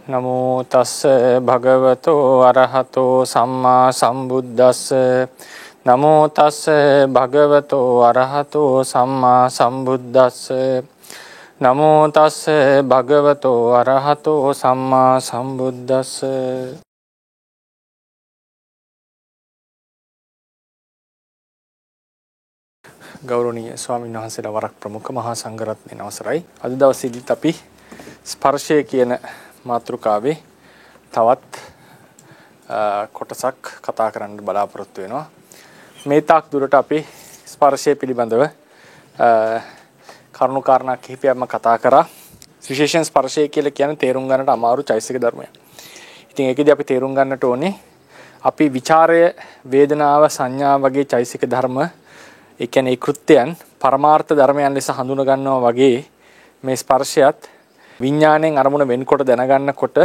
නමෝ තස්ස භගවතෝ අරහතෝ සම්මා සම්බුද්දස්ස නමෝ තස්ස භගවතෝ අරහතෝ සම්මා සම්බුද්දස්ස නමෝ තස්ස භගවතෝ අරහතෝ සම්මා සම්බුද්දස්ස. ගෞරවනීය ස්වාමීන් වහන්සේලා වරක් ප්‍රමුඛ මහා සංඝරත්නයේ අවසරයි. අද දවසේදීත් අපි ස්පර්ශය කියන මාතෘකාවේ තවත් කොටසක් කතා කරන්න බලාපොරොත්තු වෙනවා. මේ තාක් දුරට අපි ස්පර්ශය පිළිබඳව කරුණු කාරණා කිහිපයක්ම කතා කරා. විශේෂයෙන් ස්පර්ශය කියලා කියන්නේ තේරුම් ගන්නට අමාරු චෛතසික ධර්මයක්. ඉතින් ඒකෙදි අපි තේරුම් ගන්නට ඕනේ අපි විචාරය, වේදනාව, සංඥා වගේ චෛතසික ධර්ම, ඒ කියන්නේ කෘත්‍යයන් පරමාර්ථ ධර්මයන් ලෙස හඳුනා ගන්නවා වගේ මේ ස්පර්ශයත් විඥාණයෙන් අරමුණ වෙන්කොට දැනගන්නකොට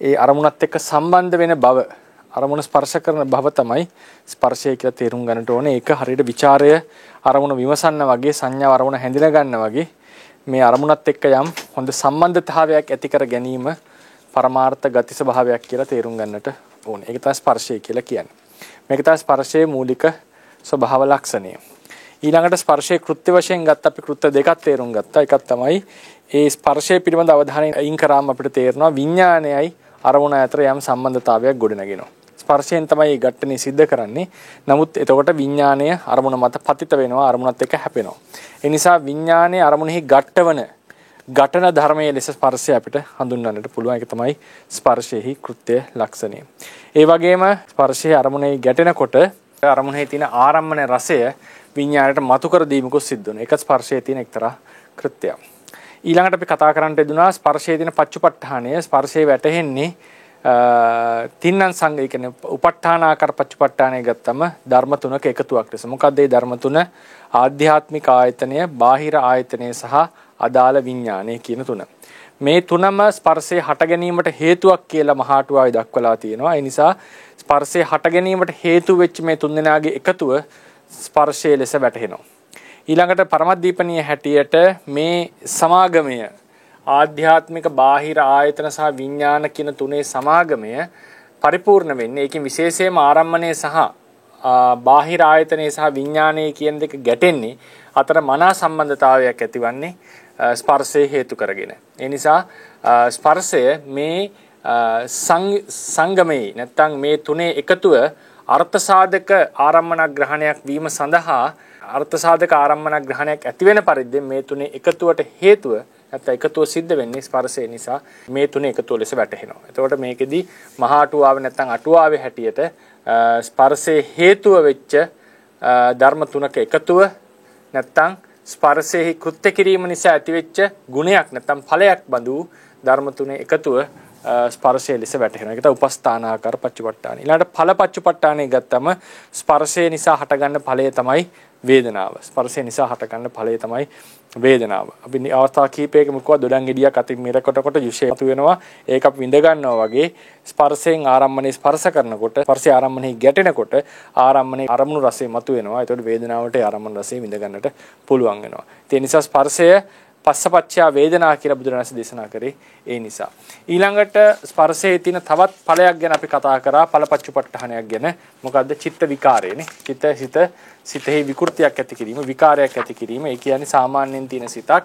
ඒ අරමුණත් එක්ක සම්බන්ධ වෙන බව, අරමුණ ස්පර්ශ කරන බව තමයි ස්පර්ශය කියලා තේරුම් ගන්නට ඕනේ. ඒක හරියට ਵਿਚාරය අරමුණ විමසන්න වගේ, සංඥාව අරමුණ හැඳින ගන්න වගේ මේ අරමුණත් එක්ක යම් හොඳ සම්බන්ධතාවයක් ඇති කර ගැනීම පරමාර්ථ ගති ස්වභාවයක් කියලා තේරුම් ගන්නට ඕනේ. ඒක තමයි ස්පර්ශය කියලා කියන්නේ. මේක තමයි ස්පර්ශයේ මූලික ස්වභාව ලක්ෂණය. ඊළඟට ස්පර්ශයේ කෘත්‍ය වශයෙන් ගත්ත අපි කෘත්‍ය දෙකක් තේරුම් ගත්තා. එකක් තමයි ඒ ස්පර්ශය පිළිබඳ අවධානය අයින් කරාම අපිට තේරෙනවා විඥානයයි අරමුණ අතර යම් සම්බන්ධතාවයක් ගොඩනගෙනවා. ස්පර්ශයෙන් තමයි මේ ඝට්ටනේ සිද්ධ කරන්නේ. නමුත් එතකොට විඥානය අරමුණ මත පතිත වෙනවා, අරමුණත් එක්ක හැපෙනවා. ඒ නිසා විඥානයේ අරමුණෙහි ඝටන ධර්මයේ ලෙස ස්පර්ශය අපිට හඳුන්වන්නට පුළුවන්. ඒක තමයි ස්පර්ශයේහි කෘත්‍ය ලක්ෂණය. ඒ වගේම ස්පර්ශයේ අරමුණේ ගැටෙනකොට අරමුණෙහි තියෙන ආරම්මන රසය විඥාණයට මතු කර දීමකුත් සිද්ධ වෙනවා. ඒක ස්පර්ශයේ තියෙන එක්තරා කෘත්‍යයක්. ඊළඟට අපි කතා කරන්නට යෙදුනා ස්පර්ශයේ තියෙන පච්චුපට්ඨානය. ස්පර්ශයේ වැටෙන්නේ තින්නම් සංගය කියන්නේ උපට්ඨාන ආකාර පච්චුපට්ඨානය ගත්තම ධර්ම තුනක එකතුවක් ලෙස. මොකක්ද මේ ධර්ම තුන? ආධ්‍යාත්මික ආයතනය, බාහිර ආයතනය සහ අදාළ විඥානය කියන තුන. මේ තුනම ස්පර්ශයේ හට ගැනීමට හේතුවක් කියලා මහාටුවාවේ දක්වලා තියෙනවා. ඒ නිසා ස්පර්ශයේ හට ගැනීමට හේතු වෙච්ච මේ තුන්දෙනාගේ එකතුව ස්පර්ශයේ ලෙස වැටහෙනවා. ඊළඟට පරමදීපනීය හැටියට මේ සමාගමය, ආධ්‍යාත්මික බාහිර ආයතන සහ විඥාන කියන තුනේ සමාගමය පරිපූර්ණ වෙන්නේ. ඒකෙන් විශේෂයෙන්ම ආරම්මණය සහ බාහිර ආයතනයේ සහ විඥානයේ කියන දෙක ගැටෙන්නේ අතර මනා සම්බන්ධතාවයක් ඇතිවන්නේ ස්පර්ශයේ හේතු කරගෙන. ඒ නිසා ස්පර්ශය මේ සංගමයේ නැත්තම් මේ තුනේ එකතුව අර්ථ සාධක ආරම්මන ග්‍රහණයක් වීම සඳහා අර්ථ සාධක ආරම්මන ග්‍රහණයක් ඇති වෙන පරිද්දෙන් මේ තුනේ එකතුවට හේතුව නැත්නම් එකතුව සිද්ධ වෙන්නේ ස්පර්ශය නිසා. මේ තුනේ එකතුව ලෙස වැටහෙනවා. එතකොට මේකෙදි මහා අටුවාවේ නැත්නම් අටුවාවේ හැටියට ස්පර්ශයේ හේතුව වෙච්ච ධර්ම තුනක එකතුව නැත්නම් ස්පර්ශයේ කෘත්‍ය කිරීම නිසා ඇතිවෙච්ච ගුණයක් නැත්නම් ඵලයක් බඳු ධර්ම තුනේ එකතුව ස්පර්ශය ලෙස වැටහෙනවා. ඒක තමයි උපස්ථානාකාර පච්චුපට්ඨාන. ඊළඟට ඵල පච්චුපට්ඨානෙ ගත්තම ස්පර්ශය නිසා හටගන්න ඵලය තමයි වේදනාව. ස්පර්ශය නිසා හටගන්න ඵලය තමයි වේදනාව. අපි අවස්ථා කීපයකම කිව්වා දොඩම් ගෙඩියක් අතින් මිරකොට කොට යුෂේ මතු වෙනවා. ඒක අපි විඳ ගන්නවා වගේ ස්පර්ශයෙන් ආරම්මනේ ස්පර්ශ කරනකොට, ස්පර්ශය ආරම්මනේ ගැටෙනකොට ආරම්මනේ අරමුණු රසය මතු වෙනවා. ඒතකොට වේදනාවට ආරම්මන රසය විඳ ගන්නට පුළුවන් වෙනවා. ඒ නිසා ස්පර්ශය පස්සපච්චා වේදනා කියලා බුදුරජාණන් දේශනා කරේ ඒ නිසා. ඊළඟට ස්පර්ශයේ තියෙන තවත් ඵලයක් ගැන අපි කතා කරා. ඵලපච්චුපට්ඨානයක් ගැන. මොකද්ද? චිත්ත විකාරයනේ. සිතෙහි විකෘතියක් ඇති කිරීම, විකාරයක් ඇති කිරීම. ඒ කියන්නේ සාමාන්‍යයෙන් තියෙන සිතක්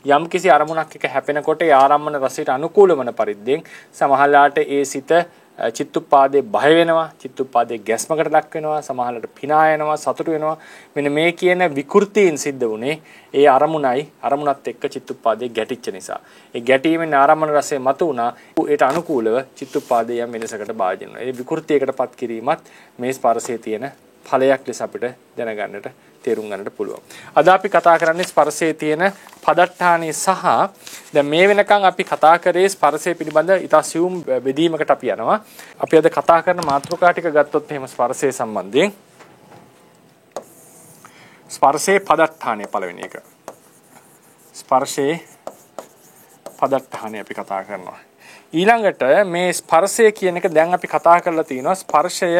යම්කිසි අරමුණක් එක හැපෙනකොට ඒ ආරම්මන රසයට අනුකූල වන පරිද්දෙන් සමහරලාට ඒ සිත චිත්තුප්පාදේ බය වෙනවා, චිත්තුප්පාදේ ගැස්මකට ලක් වෙනවා, සමහරලාට පිනා යනවා, සතුටු වෙනවා. මෙන්න මේ කියන විකෘතීන් සිද්ධ වුනේ ඒ අරමුණත් එක්ක චිත්තුප්පාදේ ගැටිච්ච නිසා. ඒ ගැටීමෙන් ආරම්මන රසය මතු වුණා. ඒට අනුකූලව චිත්තුප්පාදේ යම් වෙනසකට භාජනය වෙනවා. ඒ විකෘතියකටපත් කිරීමත් මේ ස්පර්ශයේ තියෙන ඵලයක් ලෙස අපිට දැනගන්නට, තේරුම් ගන්නට පුළුවන්. අද අපි කතා කරන්නේ ස්පර්ශයේ තියෙන පදට්ඨානයේ සහ දැන් මේ වෙනකන් අපි කතා කරේ ස්පර්ශය පිළිබඳ ඉතා සියුම් බෙදීමකට අපි යනවා. අපි අද කතා කරන මාතෘකා ටික ගත්තොත් එහෙම ස්පර්ශය සම්බන්ධයෙන් ස්පර්ශයේ පදට්ඨානය පළවෙනි එක. ස්පර්ශයේ පදට්ඨානය අපි කතා කරනවා. ඊළඟට මේ ස්පර්ශය කියන එක දැන් අපි කතා කරලා තිනවා. ස්පර්ශය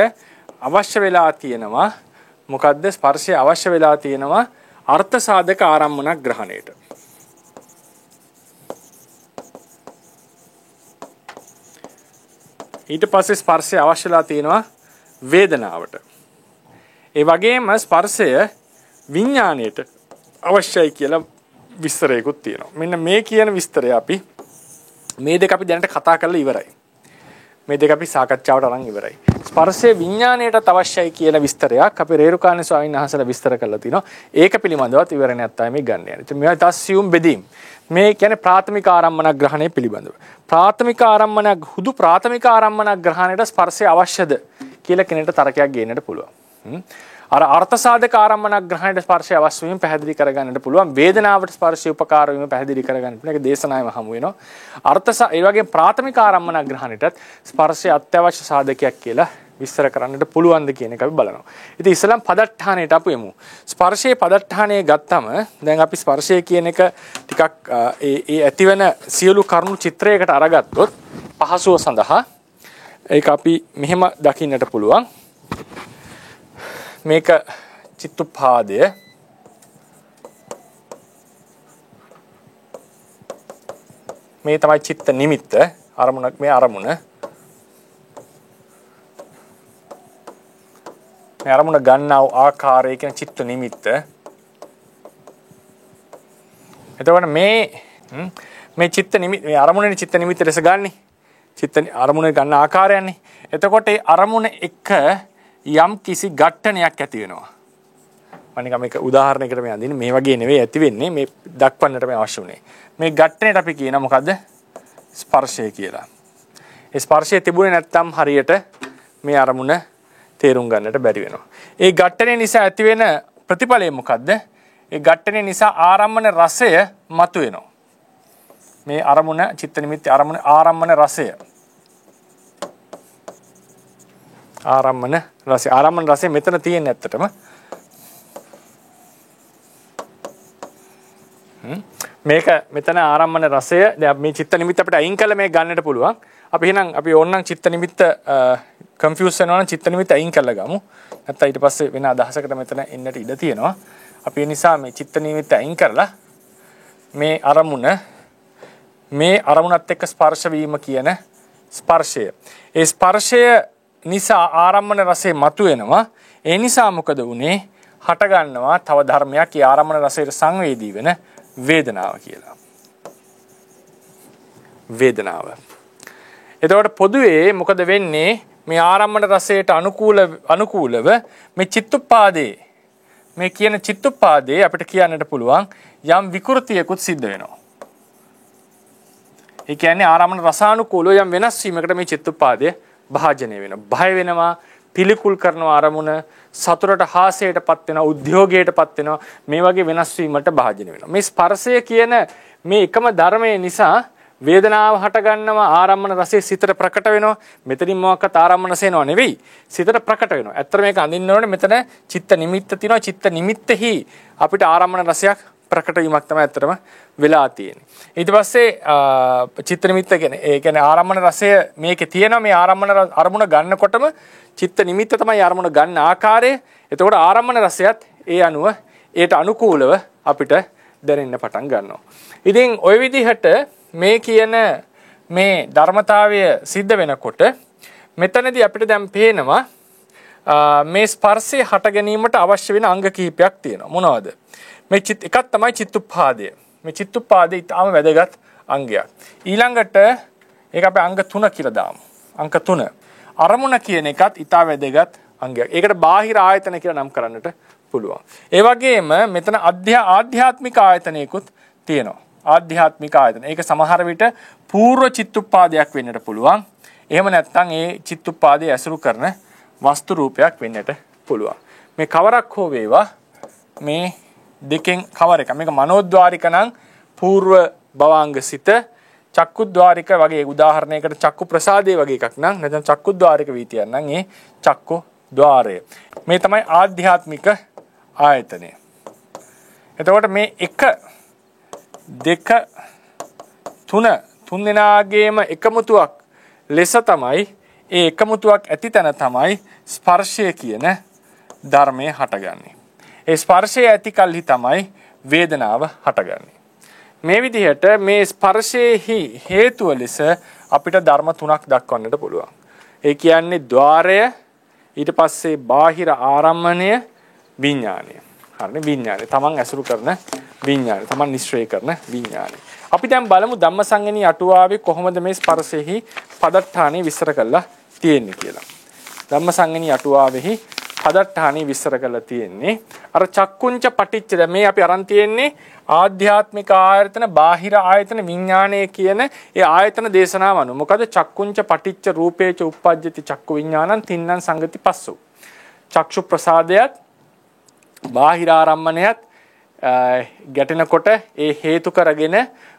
අවශ්‍ය වෙලා තියෙනවා. මොකද්ද? ස්පර්ශය අවශ්‍ය වෙලා තියෙනවා අර්ථ සාධක ආරම්මන ග්‍රහණයට. ඊට පස්සේ ස්පර්ශය අවශ්‍යලා තියෙනවා වේදනාවට. ඒ වගේම ස්පර්ශය විඥාණයට අවශ්‍යයි කියලා විස්තරයකුත් තියෙනවා. මෙන්න මේ කියන විස්තරය අපි මේ දෙක අපි දැනට කතා කරලා ඉවරයි. මේ දෙක අපි සාකච්ඡාවට අරන් ඉවරයි. ස්පර්ශය විඥාණයට අවශ්‍යයි කියලා විස්තරයක් අපි රේරුකාණේ ස්වාමීන් වහන්සේලා විස්තර කරලා තිනවා. ඒක පිළිබඳවත් ඉවරණයක් තමයි මේ ගන්න යන්නේ. ඉතින් මේවා තස්සියුම් බෙදීම්. මේ කියන්නේ ප්‍රාථමික ආරම්මන ග්‍රහණය පිළිබඳව. ප්‍රාථමික ආරම්මන හුදු ප්‍රාථමික ආරම්මන ග්‍රහණයට ස්පර්ශය අවශ්‍යද කියලා කෙනෙක්ට තරකයක් ගේන්නට පුළුවන්. අර අර්ථ සාධක ආරම්මන ග්‍රහණයට ස්පර්ශය අවශ්‍ය වීම පැහැදිලි කරගන්නට පුළුවන්. වේදනාවට ස්පර්ශය උපකාර වීම පැහැදිලි කරගන්න පුළුවන්. ඒක දේශනාවෙම හමු වෙනවා. ඒ වගේ ප්‍රාථමික ආරම්මන ග්‍රහණයටත් ස්පර්ශය අත්‍යවශ්‍ය සාධකයක් කියලා විස්තර කරන්නට පුළුවන්ද කියන එක අපි බලනවා. ඉතින් ඉස්සලම් පදට්ඨානයට අපි යමු. ස්පර්ශයේ පදට්ඨානය ගත්තම දැන් අපි ස්පර්ශය කියන එක ටිකක් ඒ ඇතිවෙන සියලු කරුණු චිත්‍රයකට අරගත්තොත් පහසුව සඳහා ඒක අපි මෙහෙම දකින්නට පුළුවන්. මේක චිත්තුප්පාදය. මේ තමයි චිත්ත නිමිත්ත. අරමුණක් මේ අරමුණ. මේ අරමුණ ගන්නා ආකාරය කියන චිත්ත නිමිත්ත. එතකොට මේ චිත්ත නිමිත්ත මේ අරමුණේ චිත්ත නිමිත්ත ලෙස ගන්නෙ. චිත්ත අරමුණේ ගන්න ආකාරයන්නේ. එතකොට ඒ අරමුණ එක යම් කිසි ඝට්ටනයක් ඇති වෙනවා. මම නිකන් මේක උදාහරණයකට මේ අඳින්නේ. මේ වගේ නෙවෙයි ඇති වෙන්නේ. මේ දක්වන්නට මේ අවශ්‍ය උනේ. මේ ඝට්ටනයට අපි කියන මොකද්ද? ස්පර්ශය කියලා. ඒ ස්පර්ශය තිබුණේ නැත්නම් හරියට මේ අරමුණ තේරුම් ගන්නට බැරි වෙනවා. ඒ ඝට්ටනය නිසා ඇති වෙන ප්‍රතිඵලය මොකද්ද? ඒ ඝට්ටනය නිසා ආරම්මන රසය මතුවෙනවා. මේ අරමුණ චිත්ත නිමිති ආරම්මන රසය. ආරම්මන රසය මෙතන තියෙන්නේ ඇත්තටම. මේක මෙතන ආරම්මන රසය. දැන් මේ චිත්ත නිමිත්ත අපිට අයින් කළා මේ ගන්නට පුළුවන්. අපි එහෙනම් අපි ඕනනම් චිත්ත නිමිත්ත කන්ෆියුස් වෙනවා නම් චිත්ත නිමිත්ත අයින් කරලා ගමු. නැත්නම් ඊට පස්සේ වෙන අදහසකට මෙතන එන්නට ඉඩ තියෙනවා. අපි ඒ නිසා මේ චිත්ත නිමිත්ත අයින් කරලා මේ අරමුණත් එක්ක ස්පර්ශ වීම කියන ස්පර්ශය. ඒ ස්පර්ශය නිසා ආරම්මන රසය මතුවෙනවා. ඒ නිසා මොකද වුනේ? හට ගන්නවා තව ධර්මයක් ඒ ආරම්මන රසයට සංවේදී වෙන වේදනාව කියලා. වේදනාව. එතකොට පොදුවේ මොකද වෙන්නේ? මේ ආරම්මන රසයට අනුකූලව මේ චිත්තුප්පාදේ මේ කියන චිත්තුප්පාදේ අපිට කියන්නට පුළුවන් යම් විකෘතියකුත් සිද්ධ වෙනවා. ඒ කියන්නේ ආරම්මන රසානුකූලව යම් වෙනස් වීමකට මේ චිත්තුප්පාදේ භාජනය වෙනවා. බය වෙනවා, පිළිකුල් කරනවා අරමුණ, සතුටට හාසයටපත් වෙනවා, උද්‍යෝගයටපත් වෙනවා. මේ වගේ වෙනස් වීමකට භාජනය වෙනවා. මේ ස්පර්ශය කියන මේ එකම ධර්මයේ නිසා වේදනාව හට ගන්නවා, ආරම්මන රසය සිතට ප්‍රකට වෙනවා. මෙතනින් මොකක්වත් ආරම්මන සේනවා නෙවෙයි, සිතට ප්‍රකට වෙනවා. ඇත්තට මේක අඳින්න ඕනේ මෙතන චිත්ත නිමිත්ත තියෙනවා. චිත්ත නිමිත්තෙහි අපිට ආරම්මන රසයක් ප්‍රකට වීමක් තමයි ඇත්තටම වෙලා තියෙන්නේ. ඊට පස්සේ චිත්ත නිමිත්ත කියන්නේ ආරම්මන රසය මේකේ තියෙනවා. මේ අරමුණ ගන්නකොටම චිත්ත නිමිත්ත තමයි අරමුණ ගන්න ආකාරය. එතකොට ආරම්මන රසයත් ඒ අනුව ඒට අනුකූලව අපිට දැනෙන්න පටන් ගන්නවා. ඉතින් ওই විදිහට මේ කියන මේ ධර්මතාවය සිද්ධ වෙනකොට මෙතනදී අපිට දැන් පේනවා මේ ස්පර්ශය හට ගැනීමට අවශ්‍ය වෙන අංග කිහිපයක් තියෙනවා. මොනවද? මේ එකක් තමයි චිත්තුප්පාදය. මේ චිත්තුප්පාදය ඊටාම වැදගත් අංගයක්. ඊළඟට ඒක අපි අංග 3 කියලා දාමු. අංග 3. අරමුණ කියන එකත් ඊටා වැදගත් අංගයක්. ඒකට බාහිර ආයතන කියලා නම් කරන්නට පුළුවන්. ඒ වගේම මෙතන ආධ්‍යාත්මික ආයතනයකුත් තියෙනවා. ආධ්‍යාත්මික ආයතන. ඒක සමහර විට පූර්ව චිත්තුප්පාදයක් වෙන්නට පුළුවන්. එහෙම නැත්නම් ඒ චිත්තුප්පාදයේ ඇසුරු කරන වස්තු රූපයක් වෙන්නට පුළුවන්. මේ කවරක් හෝ වේවා මේ දෙකෙන් කවර එක. මේක මනෝද්වාරික නම් పూర్ව භවාංගසිත, චක්කුද්වාරික වගේ උදාහරණයකට චක්කු ප්‍රසාදේ වගේ එකක් නම් නැත්නම් චක්කුද්වාරික වීතියක් නම් ඒ චක්කු ద్వාරය. මේ තමයි ආධ්‍යාත්මික ආයතනය. එතකොට මේ 1 2 3 තුන් දෙනාගේම එකමුතුවක් ලෙස තමයි ඒ එකමුතුවක් ඇති තැන තමයි ස්පර්ශය කියන ධර්මය හටගන්නේ. ඒ ස්පර්ශය ඇති කල්හි තමයි වේදනාව හටගන්නේ. මේ විදිහට මේ ස්පර්ශයේහි හේතුව ලෙස අපිට ධර්ම 3ක් දක්වන්නට පුළුවන්. ඒ කියන්නේ ద్వාරය ඊට පස්සේ බාහිර ආරම්මණය විඥානය. හරිනේ විඥානය. තමන් ඇසුරු කරන විඥානය. තමන් නිශ්චය කරන විඥානය. අපි දැන් බලමු ධම්මසංගණී අටුවාවේ කොහොමද මේ ස්පර්ශෙහි පදට්ඨානෙ විස්තර කරලා තියෙන්නේ කියලා. ධම්මසංගණී අටුවාවෙහි පදට්ඨානෙ විස්තර කරලා තියෙන්නේ අර චක්කුංච පටිච්ච. දැන් මේ අපි අරන් තියෙන්නේ ආධ්‍යාත්මික ආයතන බාහිර ආයතන විඥානය කියන ඒ ආයතන දේශනාව අනුව. මොකද චක්කුංච පටිච්ච රූපේච උප්පජ්ජති චක්කු විඥානං තින්නම් සංගති පස්සෝ. චක්ෂු ප්‍රසාදයත් බාහිර ආරම්මණයත් ගැටෙනකොට ඒ හේතු කරගෙන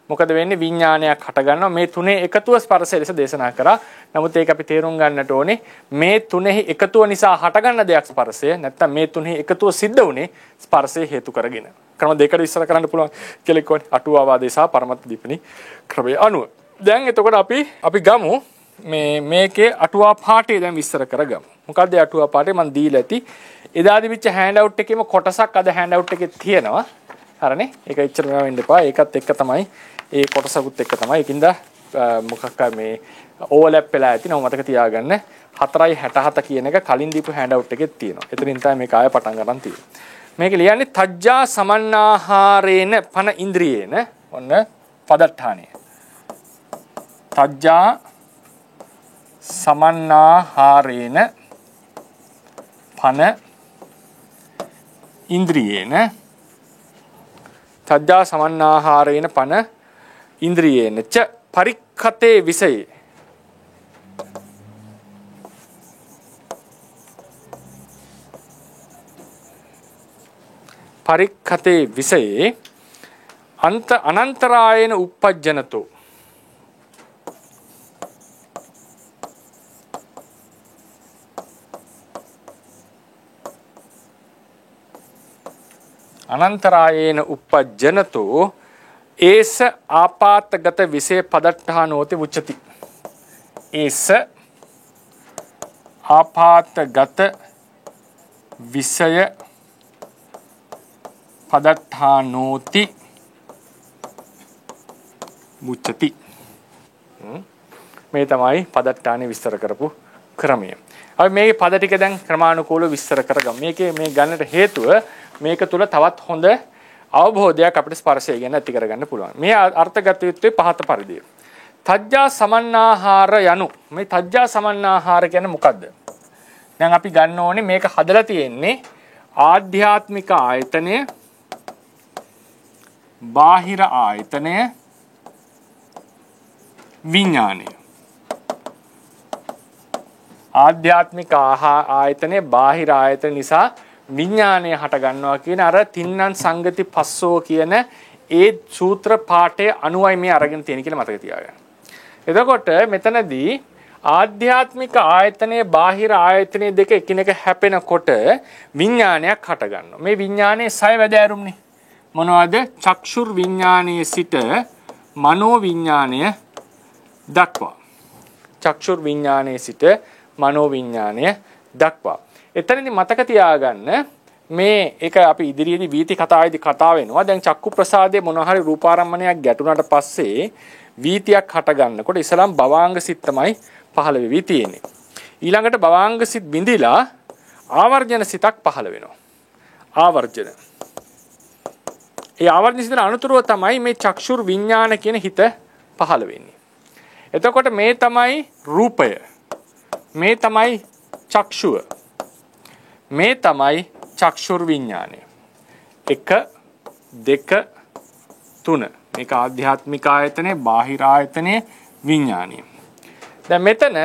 මොකද වෙන්නේ විඥානයක් හට ගන්නවා. මේ තුනේ එකතුව ස්පර්ශය ලෙස දේශනා කරා. නමුත් ඒක අපි තේරුම් ගන්නට ඕනේ මේ තුනේහි එකතුව නිසා හටගන්න දෙයක් ස්පර්ශය. නැත්තම් මේ තුනේහි එකතුව සිද්ධ වුනේ ස්පර්ශය හේතු කරගෙන. ක්‍රම දෙකකට විස්තර කරන්න පුළුවන් කියලා කිව්වනේ අටුවාවාදේ සහ පරමත්ත දීපනි ක්‍රමයේ අනුව. දැන් එතකොට අපි ගමු මේකේ අටුවා පාඩේ දැන් විස්තර කරගමු. මොකද්ද අටුවා පාඩේ මම දීලා ඇති. එදාදී විච්ච හෑන්ඩ් අවුට් එකේම කොටසක් අද හෑන්ඩ් අවුට් එකේ තියෙනවා. හරිනේ. ඒක එච්චර මේවා වෙන්න එපා. ඒකත් එක්ක තමයි ඒ කොටසකුත් එක්ක තමයි. ඒකින්ද මොකක්ද මේ ඕවර්ලැප් වෙලා ඇති නෝ මතක තියාගන්න 4:67 කියන එක කලින් දීපු හෑන්ඩ් අවුට් එකේ තියෙනවා. එතනින් තමයි මේක ආය පටන් ගන්න තියෙන්නේ. මේක ලියන්නේ තජ්ජා සමන්නාහාරේන පන ඉන්ද්‍රියේන ඔන්න පදට්ඨානය. තජ්ජා සමන්නාහාරේන පන ඉන්ද්‍රියේන තජ්ජා සමන්නාහාරේන පන ඉන්ද්‍රියේන ච පරික්ඛතේ විසයේ පරික්ඛතේ විසයේ අනන්තරායන උප්පජ්ජනතෝ අනන්තරායන උප්පජ්ජනතෝ ඒස ආපාතගත විසේ පදට්ඨානෝති උච්චති. ඒස ආපාතගත විසය පදට්ඨානෝති උච්චති. මේ තමයි පදට්ඨානෙ විස්තර කරපු ක්‍රමය. අපි මේ පද ටික දැන් ක්‍රමානුකූලව විස්තර කරගමු. මේකේ මේ ගන්නට හේතුව මේක තුල තවත් හොඳ අවබෝධයක් අපිට ස්පර්ශය ගැන ඇති කරගන්න පුළුවන්. මේ අර්ථගත යුත්තේ පහත පරිදි. තජ්ජා සමන්නාහාර යනු මේ තජ්ජා සමන්නාහාර කියන්නේ මොකද්ද? දැන් අපි ගන්න ඕනේ මේක හදලා තියෙන්නේ ආධ්‍යාත්මික ආයතනය බාහිර ආයතනය විඥානය. ආධ්‍යාත්මික ආයතනය බාහිර ආයතන නිසා විඥානය හට ගන්නවා කියන අර තින්නම් සංගති පස්සෝ කියන ඒ සූත්‍ර පාඨයේ අනුවයි මේ අරගෙන තියෙන කියලා මතක තියාගන්න. එතකොට මෙතනදී ආධ්‍යාත්මික ආයතනයේ බාහිර ආයතනයේ දෙක එකිනෙක හැපෙනකොට විඥානයක් හට ගන්නවා. මේ විඥානයේ සය වැදෑරුම්නේ. මොනවද? චක්ෂුර් විඥානයේ සිට මනෝ විඥානය දක්වා. චක්ෂුර් විඥානයේ සිට මනෝ විඥානය දක්වා. එතනදී මතක තියාගන්න මේ ඒක අපි ඉදිරියේදී වීති කතාවේදී කතා වෙනවා. දැන් චක්කු ප්‍රසාදයේ මොනවා හරි රූපාරම්මණයක් ගැටුණාට පස්සේ වීතියක් හට ගන්නකොට ඉස්ලාම් භවාංග සිත් තමයි පහළ වෙවි තියෙන්නේ. ඊළඟට භවාංග සිත් බිඳිලා ආවර්ජන සිතක් පහළ වෙනවා. ආවර්ජන. ඒ ආවර්ජන සිතන අනුතරව තමයි මේ චක්ෂුර් විඥාන කියන හිත පහළ වෙන්නේ. එතකොට මේ තමයි රූපය. මේ තමයි චක්ෂුව. මේ තමයි චක්ෂුර් විඥානය. 1 2 3 මේක ආධ්‍යාත්මික ආයතනේ බාහිර ආයතනේ විඥානය. දැන් මෙතන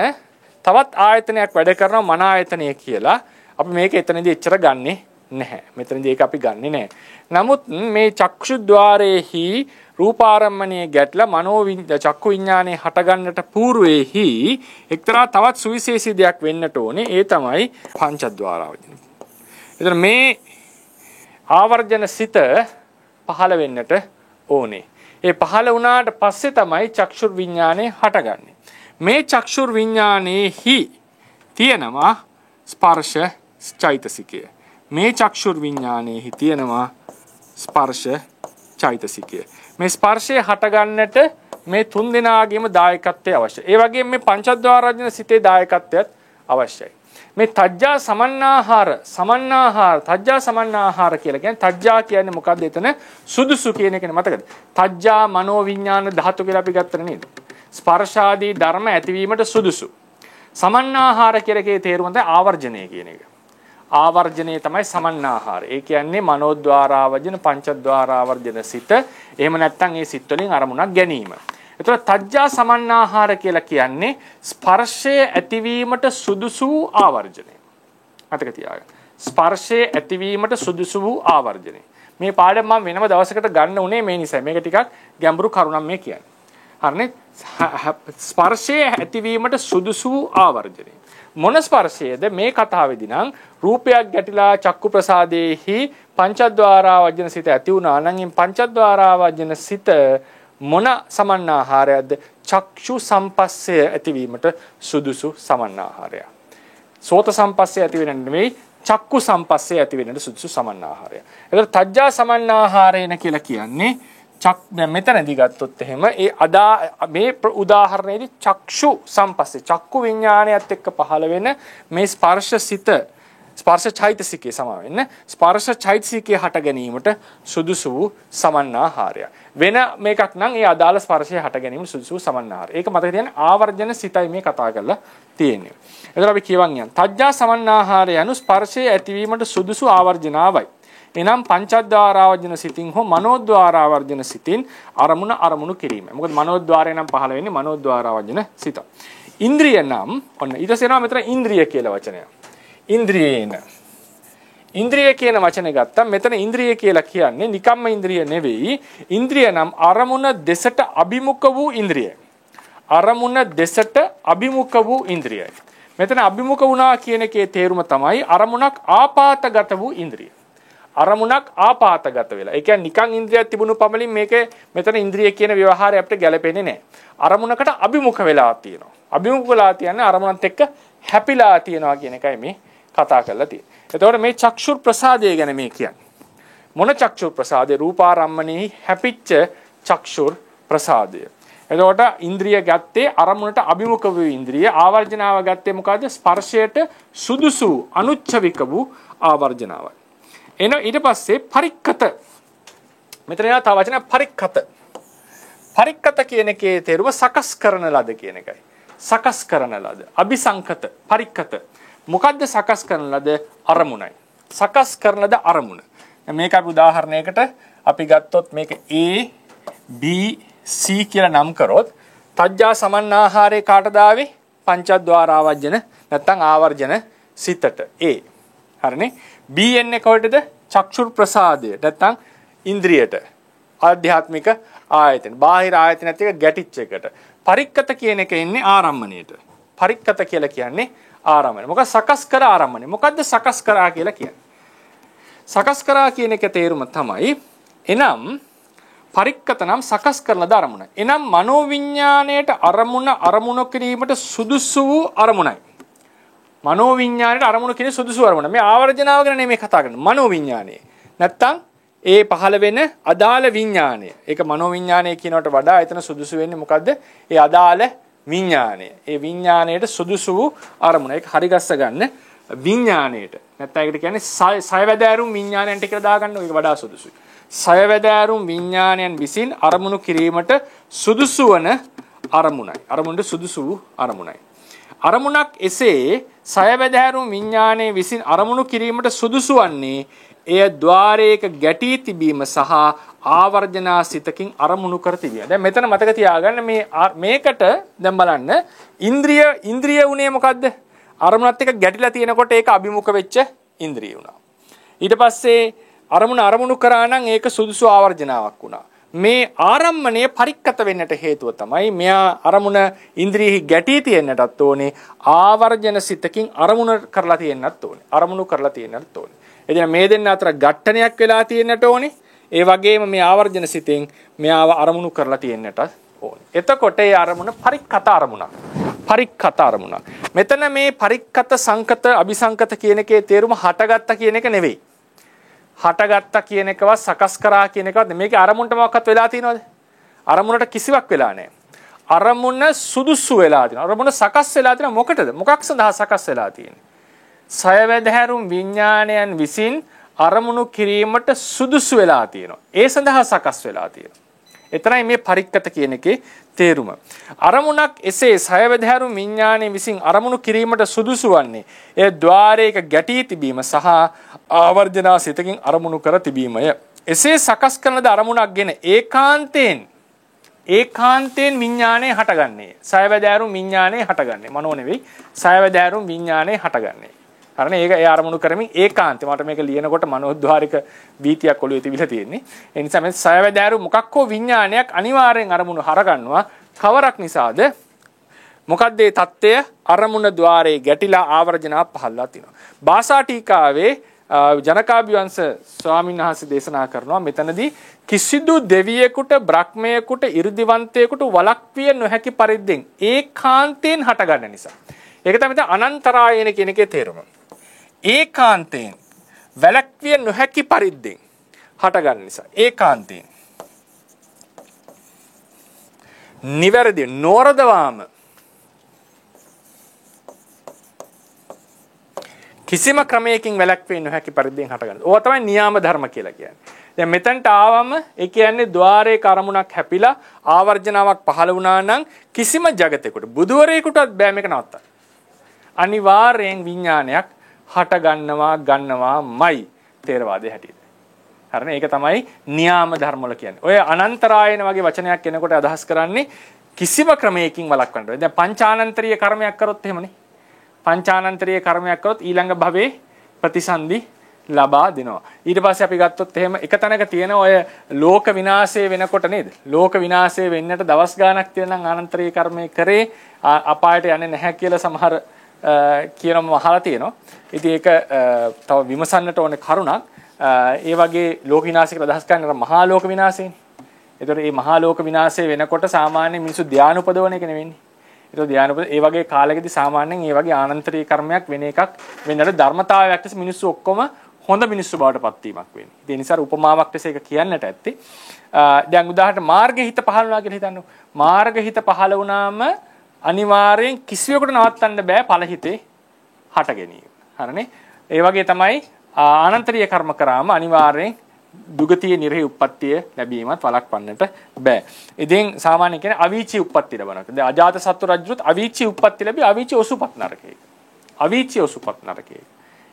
තවත් ආයතනයක් වැඩ කරනවා මන ආයතනය කියලා. අපි මේක එතනදී එච්චර ගන්නෙ නැහැ. මෙතනදී ඒක අපි ගන්නෙ නැහැ. නමුත් මේ චක්ෂු ద్వාරයේහි රූපාරම්මණයේ ගැටලා මනෝ චක්කු විඥානයේ හට ගන්නට పూర్වෙහි එක්තරා තවත් සුවිශේෂී දෙයක් වෙන්නට ඕනේ. ඒ තමයි පංචද්වාරාවචන. එතන මේ ආවර්ජන සිත පහළ වෙන්නට ඕනේ. ඒ පහළ වුණාට පස්සේ තමයි චක්ෂුර් විඥානය හටගන්නේ. මේ චක්ෂුර් විඥානයේහි තියෙනවා ස්පර්ශ චෛතසිකය. මේ චක්ෂුර් විඥානයේහි තියෙනවා ස්පර්ශ චෛතසිකය. මේ ස්පර්ශය හටගන්නට මේ තුන් දෙනාගේම දායකත්වය අවශ්‍යයි. ඒ වගේම මේ පංචද්වාරාජන සිතේ දායකත්වයත් අවශ්‍යයි. මේ තජ්ජා සමන්නාහාර තජ්ජා සමන්නාහාර කියලා කියන්නේ තජ්ජා කියන්නේ මොකද්ද? එතන සුදුසු කියන එකනේ මතකද? තජ්ජා මනෝවිඤ්ඤාණ ධාතු කියලා අපි ගත්තනේ නේද? ස්පර්ශාදී ධර්ම ඇතිවීමට සුදුසු. සමන්නාහාර කියලකේ තේරුම තමයි ආවර්ජනය කියන එක. ආවර්ජනය තමයි සමන්නාහාර. ඒ කියන්නේ මනෝද්වාරාවර්ජන පංචද්වාරාවර්ජන සිත. එහෙම නැත්නම් ඒ සිත් වලින් අරමුණක් ගැනීම. එතකොට තජ්ජා සමන්නාහාර කියලා කියන්නේ ස්පර්ශය ඇතිවීමට සුදුසු වූ ආවර්ජනය. මතක තියාගන්න. ස්පර්ශය ඇතිවීමට සුදුසු වූ ආවර්ජනය. මේ පාඩම මම වෙනම දවසකට ගන්න උනේ මේ නිසා. මේක ටිකක් ගැඹුරු කරුණක් මේ කියන්නේ. හරිනේ? ස්පර්ශය ඇතිවීමට සුදුසු වූ ආවර්ජනය. මොන ස්පර්ශයේද මේ කතාවේදී නම් රූපයක් ගැටිලා චක්කු ප්‍රසාදේහි පංචද්වාරාවර්ජන සිත ඇති වුණා නම් මේ පංචද්වාරාවර්ජන සිත මොන සමන්නාහාරයක්ද? චක්ෂු සම්පස්සය ඇතිවීමට සුදුසු සමන්නාහාරය. සෝත සම්පස්සය ඇති වෙන නෙමෙයි චක්කු සම්පස්සය ඇති වෙන සුදුසු සමන්නාහාරය. ඒකට තජ්ජා සමන්නාහාරයන කියලා කියන්නේ මෙතනදී ගත්තොත් එහෙම මේ උදාහරණයේදී චක්ෂු සම්පස්සේ චක්කු විඥානයත් එක්ක පහළ වෙන මේ ස්පර්ශ චෛතසිකයේ සම වෙන්න ස්පර්ශ චෛතසිකයේ හට ගැනීමට සුදුසු වූ සමන්නාහාරය. වෙන මේකක් නම් ඒ අදාළ ස්පර්ශයේ හට ගැනීමට සුදුසු වූ සමන්නාහාරය. ඒක මතක තියාගන්න ආවර්ජන සිතයි මේ කතා කරලා තියෙන්නේ. එතකොට අපි කියවන් යන තජ්ජා සමන්නාහාරය anu ස්පර්ශයේ ඇතිවීමට සුදුසු ආවර්ජනාවයි. එනම් පංචද්වාරාවර්ජන සිතින් හෝ මනෝද්වාරාවර්ජන සිතින් අරමුණු කිරීම. මොකද මනෝද්වාරය නම් පහළ වෙන්නේ මනෝද්වාරාවර්ජන සිත. ඉන්ද්‍රිය නම් ඔන්න ඊට පස්සේ මෙතන ඉන්ද්‍රිය කියලා වචනය. ඉන්ද්‍රිය කියන වචනේ ගත්තා. මෙතන ඉන්ද්‍රිය කියලා කියන්නේ නිකම්ම ඉන්ද්‍රිය නෙවෙයි. ඉන්ද්‍රිය නම් අරමුණ දෙසට අභිමුඛ වූ ඉන්ද්‍රියයි. අරමුණ දෙසට අභිමුඛ වූ ඉන්ද්‍රියයි. මෙතන අභිමුඛ වුණා කියන එකේ තේරුම තමයි අරමුණක් ආපාතගත වූ ඉන්ද්‍රිය. අරමුණක් ආපාතගත වෙලා. ඒ කියන්නේ නිකන් ඉන්ද්‍රියක් තිබුණු පමණින් මෙතන ඉන්ද්‍රිය කියන ව්‍යවහාරය අපිට ගැලපෙන්නේ නැහැ. අරමුණකට අභිමුඛ වෙලා තියෙනවා. අභිමුඛ වෙලා කියන්නේ අරමුණත් එක්ක හැපිලා තියෙනවා කියන එකයි මේ කතා කරලා තියෙන්නේ. එතකොට මේ චක්ෂුර් ප්‍රසාදය ගැන මේ කියන්නේ. මොන චක්ෂුර් ප්‍රසාදේ? රූපාරම්මණෙහි හැපිච්ච චක්ෂුර් ප්‍රසාදය. එතකොට ඉන්ද්‍රිය ගත්තේ අරමුණට අභිමුඛ වූ ඉන්ද්‍රිය. ආවර්ජනාව ගත්තේ මොකද්ද? ස්පර්ශයට සුදුසු අනුච්චවික වූ ආවර්ජනාවයි. ඊට පස්සේ පරික්කත. මෙතන එනවා තව වචනයක් පරික්කත. පරික්කත කියන එකේ තේරුම සකස් කරන ලද කියන එකයි. සකස් කරන ලද. අபிසංකත පරික්කත. මොකද්ද සකස් කරන ලද? අරමුණයි. සකස් කරන ලද අරමුණ. මේක අපි උදාහරණයකට අපි ගත්තොත් මේක A B C කියලා නම් කරොත් තජ්ජා සමන්නාහාරේ කාටද ආවේ? පංචද්වාරාවර්ජන නැත්නම් ආවර්ජන සිතට A. හරිනේ? B එන්නේ කොහෙටද? චක්ෂුර් ප්‍රසාදය නැත්නම් ඉන්ද්‍රියට. ආධ්‍යාත්මික ආයතන. බාහිර ආයතනත් එක්ක ගැටිච්ච එකට. පරික්කත කියන එක එන්නේ ආරම්මණයට. පරික්කත කියලා කියන්නේ ආරම්මණය. මොකද සකස් කර ආරම්මණය. මොකද්ද සකස් කරා කියලා කියන්නේ? සකස් කරා කියන එක තේරුම තමයි එනම් පරික්කත නම් සකස් කරන අරමුණ. එනම් මනෝවිඤ්ඤාණයට අරමුණ කිරීමට සුදුසු වූ අරමුණයි. මනෝවිඤ්ඤාණයට අරමුණ කියන සුදුසු අරමුණ. මේ ආවර්ජනාව ගැන නෙමෙයි කතා කරන්නේ. මනෝවිඤ්ඤාණය. නැත්තම් ඒ පහළ වෙන අදාළ විඤ්ඤාණය. ඒක මනෝවිඤ්ඤාණය කියනකට වඩා එතන සුදුසු වෙන්නේ මොකද්ද? ඒ අදාළ විඤ්ඤාණය. ඒ විඤ්ඤාණයට සුදුසු වූ අරමුණ. ඒක හරි ගස්ස ගන්න විඤ්ඤාණයට. නැත්තම් ඒකට කියන්නේ සයවැදෑරුම් විඤ්ඤාණයන්ට කියලා දාගන්න. ඒක වඩා සුදුසුයි. සයවැදෑරුම් විඤ්ඤාණයන් විසින් අරමුණු කිරීමට සුදුසු වන අරමුණයි. අරමුණට සුදුසු වූ අරමුණයි. අරමුණක් එසේ සයවැදෑරුම් විඤ්ඤාණය විසින් අරමුණු කිරීමට සුදුසු වන්නේ එය ద్వාරයක ගැටී තිබීම සහ ආවර්ජනා සිතකින් අරමුණු කර තිබීම. දැන් මෙතන මතක තියාගන්න මේකට දැන් බලන්න ඉන්ද්‍රිය උනේ මොකද්ද? අරමුණත් එක්ක ගැටිලා තියෙනකොට ඒක අභිමුඛ වෙච්ච ඉන්ද්‍රිය වුණා. ඊට පස්සේ අරමුණු කරා නම් ඒක සුදුසු ආවර්ජනාවක් වුණා. මේ ආරම්මණය පරික්කත වෙන්නට හේතුව තමයි මෙයා අරමුණ ඉන්ද්‍රියෙහි ගැටී තියෙන්නටත් ඕනේ ආවර්ජන සිතකින් අරමුණු කරලා තියෙන්නත් ඕනේ. එදින මේ දෙන්න අතර ඝට්ටනයක් වෙලා තියෙන්නට ඕනේ. ඒ වගේම මේ ආවර්ජන සිතෙන් මෙයාව අරමුණු කරලා තියෙන්නට ඕනේ. එතකොට ඒ අරමුණ පරික්කත අරමුණක්. මෙතන මේ පරික්කත සංකත අபிසංකත කියන එකේ තේරුම හටගත්ත කියන එක නෙවෙයි. හටගත්ත කියන එකවත් සකස් කරා කියන එකවත් මේකේ අරමුණට මොකක්වත් වෙලා තියෙනවද? අරමුණට කිසිවක් වෙලා නැහැ. අරමුණ සුදුසු වෙලා තියෙනවා. අරමුණ සකස් වෙලා තියෙනවා. මොකටද? මොකක් සඳහා සකස් වෙලා තියෙන්නේ? සයවැදහැරුම් විඥාණයන් විසින් අරමුණු කිරීමට සුදුසු වෙලා තියෙනවා. ඒ සඳහා සකස් වෙලා තියෙනවා. එතරම් මේ පරික්කත කියන එකේ තේරුම. අරමුණක් එසේ සයවැදහැරුම් විඥාණය විසින් අරමුණු කිරීමට සුදුසු වන්නේ ඒ ద్వාරයක ගැටී තිබීම සහ ආවර්ජනා සිතකින් අරමුණු කර තිබීමය. එසේ සකස් කරන ද අරමුණක්ගෙන ඒකාන්තයෙන් විඥාණය හටගන්නේ. සයවැදහැරුම් විඥාණය හටගන්නේ. මනෝ නෙවෙයි. සයවැදහැරුම් විඥාණය හටගන්නේ. හරිනේ ඒක ඒ අරමුණු කරමින් ඒකාන්තේ මට මේක ලියනකොට මනෝද්වාරික වීතියක් ඔළුවේ තිබිලා තියෙන්නේ. ඒ නිසා මේ සයවැදෑරු මොකක් හෝ විඥානයක් අනිවාර්යෙන් අරමුණු හරගන්නවා. කවරක් නිසාද? මොකද්ද ඒ தත්ත්වය? අරමුණ ద్వාරයේ ගැටිලා ආවර්ජනා පහළලා තිනවා. භාෂා ටීකාවේ ජනකාභිවංශ ස්වාමීන් වහන්සේ දේශනා කරනවා මෙතනදී කිසිදු දෙවියෙකුට බ්‍රහ්මයෙකුට 이르දිවන්තයෙකුට වළක්විය නොහැකි පරිද්දෙන් ඒකාන්තයෙන් හටගන්න නිසා. ඒක තමයි අනන්තරායන කියන එකේ තේරුම. ඒකාන්තයෙන් වැළැක්විය නොහැකි පරිද්දෙන් හටගන්න නිසා ඒකාන්තයෙන් නිවැරදි නොරදවාම කිසිම ක්‍රමයකින් වැළැක්විය නොහැකි පරිද්දෙන් හටගන්න. ඕවා තමයි නියාම ධර්ම කියලා කියන්නේ. දැන් මෙතනට ආවම ඒ කියන්නේ ద్వාරයක අරමුණක් හැපිලා ආවර්ජනාවක් පහළ වුණා නම් කිසිම జగතෙකුට බුදුවරයෙකුටවත් බෑ මේක නවත්තන්න. අනිවාර්යෙන් විඥානයක් හට ගන්නවාමයි තේරවාදයේ හැටියට. හරිනේ ඒක තමයි නියාම ධර්ම වල කියන්නේ. ඔය අනන්තරායන වගේ වචනයක් එනකොට අදහස් කරන්නේ කිසිම ක්‍රමයකින් වළක්වන්න බෑ. දැන් පංචානන්තරීය කර්මයක් කරොත් එහෙමනේ. පංචානන්තරීය කර්මයක් කරොත් ඊළඟ භවයේ ප්‍රතිසන්දි ලබා දෙනවා. ඊට පස්සේ අපි ගත්තොත් එහෙම එක තැනක තියෙන ඔය ලෝක විනාශය වෙනකොට නේද? ලෝක විනාශය වෙන්නට දවස් ගාණක් තියෙන නම් ආනන්තරීය කර්මය කරේ අපායට යන්නේ නැහැ කියලා සමහර කියනම අහලා තියෙනවා. ඉතින් ඒක තව විමසන්නට ඕනේ කරුණක්. ඒ වගේ ලෝක විනාශයකට අදහස් කරන්නේ මහා ලෝක විනාශයනේ. ඒතකොට මේ මහා ලෝක විනාශය වෙනකොට සාමාන්‍ය මිනිස්සු ධානය උපදවන එක නෙවෙන්නේ. ඒතකොට ධානය උපද ඒ වගේ කාලෙකදී සාමාන්‍යයෙන් ඒ වගේ ආනන්තරීය කර්මයක් වෙන එකක් වෙන්නට ධර්මතාවයක් ලෙස මිනිස්සු ඔක්කොම හොඳ මිනිස්සු බවට පත් වීමක් වෙන්නේ. ඒ නිසා උපමාවක් ලෙස ඒක කියන්නට ඇත්තේ. දැන් උදාහරණට මාර්ග හිත පහළ වුණා කියලා හිතන්න. මාර්ග හිත පහළ වුණාම අනිවාර්යෙන් කිසිවෙකුට නවත්තන්න බෑ ඵලහිතේ හට ගැනීම. හරිනේ? ඒ වගේ තමයි ආනන්තරීය කර්ම කරාම අනිවාර්යෙන් දුගතිය නිරහි උප්පත්තිය ලැබීමත් වළක්වන්නට බෑ. ඉතින් සාමාන්‍ය කියන්නේ අවීචී උප්පත්ති ලැබනවා. දැන් අජාතසත්තු රජුත් අවීචී උප්පත්ති ලැබි අවීචී ඔසුපත් නරකේ. අවීචී ඔසුපත් නරකේ.